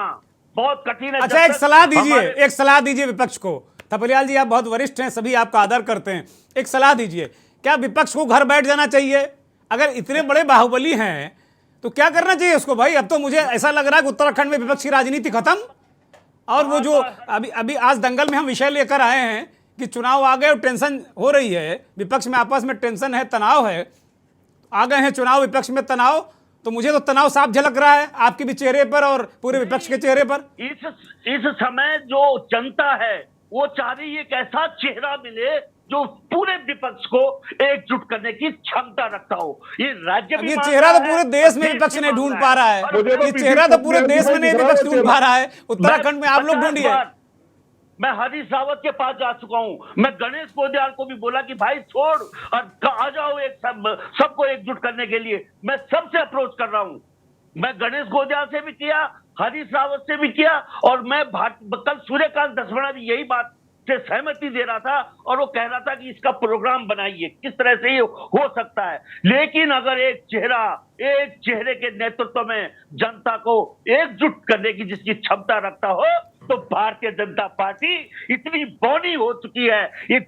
बहुत कठिन है। अच्छा एक सलाह दीजिए विपक्ष को। थपलियाल जी, आप बहुत वरिष्ठ हैं, सभी आपका आदर करते हैं, एक सलाह दीजिए। क्या विपक्ष को घर बैठ जाना चाहिए? अगर इतने बड़े बाहुबली हैं तो क्या करना चाहिए उसको? भाई अब तो मुझे ऐसा लग रहा है कि उत्तराखंड में विपक्ष की राजनीति खत्म। और वो जो अभी आज दंगल में हम विषय लेकर आए हैं कि चुनाव आ गए और टेंशन हो रही है, विपक्ष में आपस में टेंशन है, तनाव है, आ गए हैं चुनाव, विपक्ष में तनाव, तो मुझे तो तनाव साफ झलक रहा है आपके भी चेहरे पर और पूरे विपक्ष के चेहरे पर। इस समय जो जनता है वो चाह रही है एक ऐसा चेहरा मिले जो पूरे विपक्ष को एकजुट करने की क्षमता रखता हो। ये राज्य भी चेहरा तो पूरे देश में विपक्ष नहीं ढूंढ पा रहा है, ये चेहरा तो पूरे देश में नहीं विपक्ष ढूंढ पा रहा है, उत्तराखंड में आप लोग ढूंढिए। मैं हरीश रावत के पास जा चुका हूं, मैं गणेश गोदियाल को भी बोला कि भाई छोड़ और आ जाओ एक सबको एकजुट करने के लिए। मैं सबसे अप्रोच कर रहा हूं, मैं गणेश गोदियाल से भी किया, हरीश रावत से भी किया, और मैं कल सूर्यकांत धस्माना भी यही बात से सहमति दे रहा था, और वो कह रहा था कि इसका प्रोग्राम बनाइए, किस तरह से ये हो सकता है। लेकिन अगर एक चेहरे के नेतृत्व में जनता को एकजुट करने की जिसकी क्षमता रखता हो, तो भारतीय जनता पार्टी इतनी बौनी हो चुकी है, ये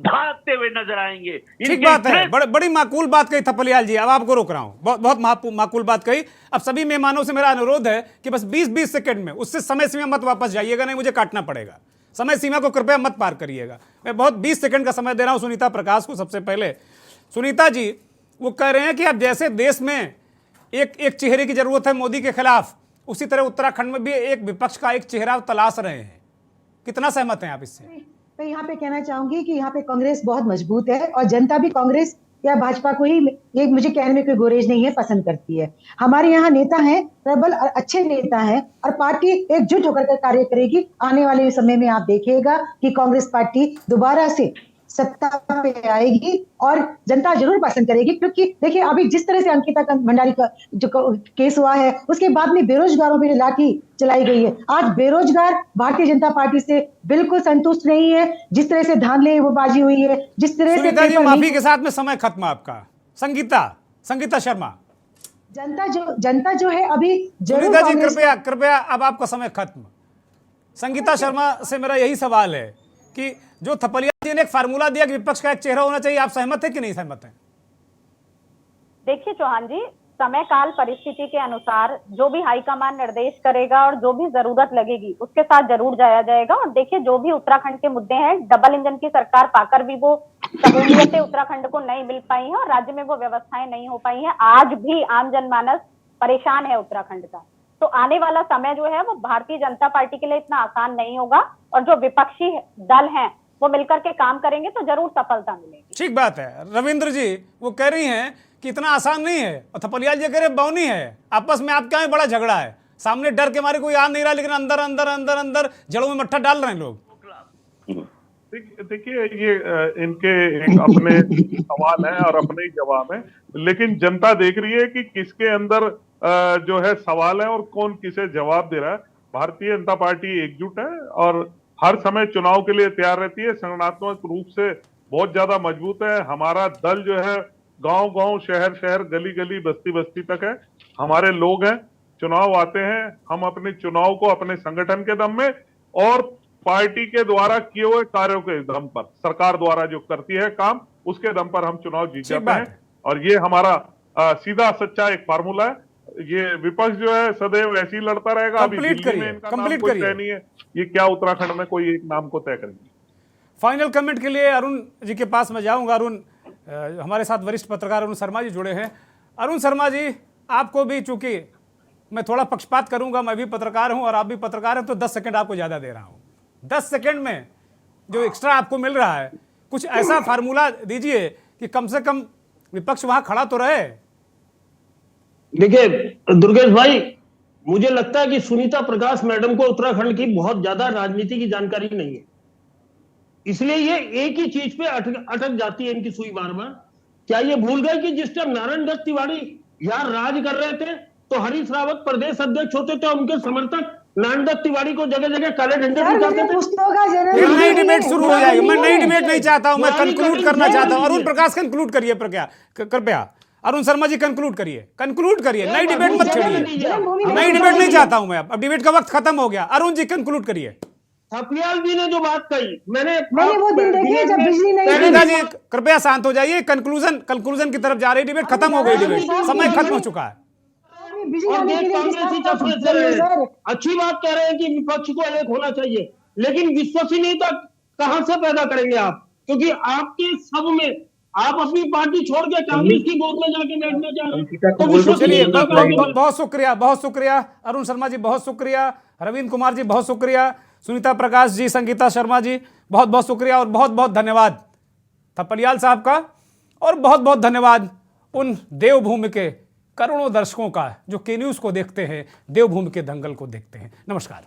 भागते हुए नजर आएंगे। ठीक बात है, बड़ी माकूल बात कही थपलियाल जी। अब आपको रोक रहा हूं, बहुत माकूल बात कही। अब सभी मेहमानों से मेरा अनुरोध है कि बस 20-20 सेकंड में, उससे समय सीमा मत वापस जाइएगा, नहीं मुझे काटना पड़ेगा। समय सीमा को कृपया मत पार करिएगा। मैं बहुत 20 सेकंड का समय दे रहा हूं सुनीता प्रकाश को। सबसे पहले सुनीता जी, वो कह रहे हैं कि अब जैसे देश में एक चेहरे की जरूरत है मोदी के खिलाफ, उसी तरह उत्तराखंड में भी एक विपक्ष का एक चेहरा तलाश रहे हैं। कितना सहमत हैं आप इससे? मैं यहाँ पे कहना चाहूंगी कि यहाँ पे कांग्रेस बहुत मजबूत है और जनता भी कांग्रेस या भाजपा को ही, ये मुझे कहने में कोई गुरेज नहीं है, पसंद करती है। हमारे यहाँ नेता हैं, प्रबल और अच्छे नेता हैं, और पार्टी एकजुट होकर कार्य करेगी। आने वाले समय में आप देखिएगा कि कांग्रेस पार्टी दोबारा से सत्ता पे आएगी और जनता जरूर पसंद करेगी। क्योंकि देखिए अभी जिस तरह से अंकिता भंडारी का जो केस हुआ है, उसके बाद में बेरोजगारों पर लाठी चलाई गई है। आज बेरोजगार भारतीय जनता पार्टी से बिल्कुल संतुष्ट नहीं है। जिस तरह से धांधली वो बाजी हुई है, जिस तरह से माफी के साथ में समय खत्म आपका। संगीता शर्मा, जनता जो है अभी सुनीता जी कृपया अब आपका समय खत्म। संगीता शर्मा से मेरा यही सवाल है कि जो थपलियाल जी ने एक फार्मूला दिया कि विपक्ष का एक चेहरा होना चाहिए, आप सहमत है कि नहीं सहमत है? देखिए चौहान जी, समय काल परिस्थिति के अनुसार जो भी हाईकमान निर्देश करेगा और जो भी जरूरत लगेगी उसके साथ जरूर जाया जाएगा। और देखिए जो भी उत्तराखंड के मुद्दे हैं, डबल इंजन की सरकार पाकर भी वो सहूलियतें उत्तराखंड को नहीं मिल पाई हैं और राज्य में वो व्यवस्थाएं नहीं हो पाई हैं। आज भी आम जनमानस परेशान है उत्तराखंड का। तो आने वाला समय जो है वो भारतीय जनता पार्टी के लिए इतना आसान नहीं होगा, और जो विपक्षी दल हैं वो मिलकर के काम करेंगे तो जरूर सफलता मिलेगी। ठीक बात है। रविंद्र जी वो कह रही हैं कि इतना आसान नहीं है, और थपलियाल जी कह रहे बौनी है। आपस में आप क्या है, बड़ा झगड़ा है, सामने डर के मारे कोई आ नहीं रहा, लेकिन अंदर अंदर अंदर अंदर जड़ों में मट्ठा डाल रहे हैं लोग। देखिए ये इनके एक अपने सवाल है और अपने ही जवाब है, लेकिन जनता देख रही है कि किसके अंदर जो है सवाल है और कौन किसे जवाब दे रहा है। भारतीय जनता पार्टी एकजुट है और हर समय चुनाव के लिए तैयार रहती है, संगठनात्मक रूप से बहुत ज्यादा मजबूत है। हमारा दल जो है गांव गांव, शहर शहर, गली गली, बस्ती बस्ती तक है। हमारे लोग हैं, चुनाव आते हैं, हम अपने चुनाव को अपने संगठन के दम में और पार्टी के द्वारा किए हुए कार्यों के दम पर, सरकार द्वारा जो करती है काम, उसके दम पर हम चुनाव जीत जाते हैं। और ये हमारा सीधा सच्चा एक फार्मूला है। ये विपक्ष जो है सदैव ऐसे ही लड़ता रहेगा। अभी दिल्ली में इनका नाम कोई तय नहीं है, ये क्या उत्तराखंड में कोई एक नाम को तय करेंगे। फाइनल कमेंट के लिए अरुण जी के पास मैं जाऊंगा। अरुण, हमारे साथ वरिष्ठ पत्रकार अरुण शर्मा जी जुड़े हैं। अरुण शर्मा जी, आपको भी, चूंकि मैं थोड़ा पक्षपात करूंगा, मैं भी पत्रकार हूं और आप भी पत्रकार हैं, तो 10 सेकंड आपको ज़्यादा दे रहा हूं। 10 सेकंड में जो एक्स्ट्रा आपको मिल रहा है, कुछ ऐसा फार्मूला दीजिए कि कम से कम विपक्ष वहां खड़ा तो रहे। देखिए दुर्गेश भाई, मुझे लगता है कि सुनीता प्रकाश मैडम को उत्तराखंड की बहुत ज्यादा राजनीति की जानकारी नहीं है, इसलिए ये एक ही चीज पे अटक जाती है इनकी सुई बार बार। क्या ये भूल गए कि जिस टाइम नारायण दत्त तिवारी यहाँ राज कर रहे थे तो हरीश रावत प्रदेश अध्यक्ष होते थे, उनके समर्थक नारायण दत्त तिवारी को जगह जगह काले झंडे दिखाते थे। नई डिबेट शुरू हो जाएगी। मैं नई डिबेट नहीं चाहता हूं, मैं कंक्लूड करना चाहता हूं। अरुण प्रकाश कंक्लूड करिए कृपया। अरुण शर्मा जी कंक्लूड करिए। नई डिबेट मत छेड़िए। नई डिबेट नहीं चाहता हूं मैं, अब डिबेट का वक्त खत्म हो गया। अरुण जी कंक्लूड करिए। थपियाल जी ने जो बात कही, मैंने वो दिन देखे जब बिजली नहीं सुनीता जी कृपया शांत हो जाइए। कंक्लूजन की तरफ जा रही, डिबेट खत्म हो गई, डिबेट समय खत्म हो चुका है। अच्छी बात कह रहे हैं कि विपक्ष को एक होना चाहिए, लेकिन विश्वसनीयता कहां से पैदा करेंगे आप? क्योंकि आपके सब में आप अपनी पार्टी छोड़ के कांग्रेस की गोद में जाके बैठना चाह रहे हैं। चलिए, बहुत शुक्रिया अरुण शर्मा जी, बहुत शुक्रिया रविंद्र कुमार जी, बहुत शुक्रिया सुनीता प्रकाश जी, संगीता शर्मा जी, बहुत बहुत शुक्रिया और बहुत बहुत धन्यवाद थपलियाल साहब का। और बहुत बहुत धन्यवाद उन देवभूमि के करोड़ों दर्शकों का जो के न्यूज़ को देखते हैं, देवभूमि के दंगल को देखते हैं। नमस्कार।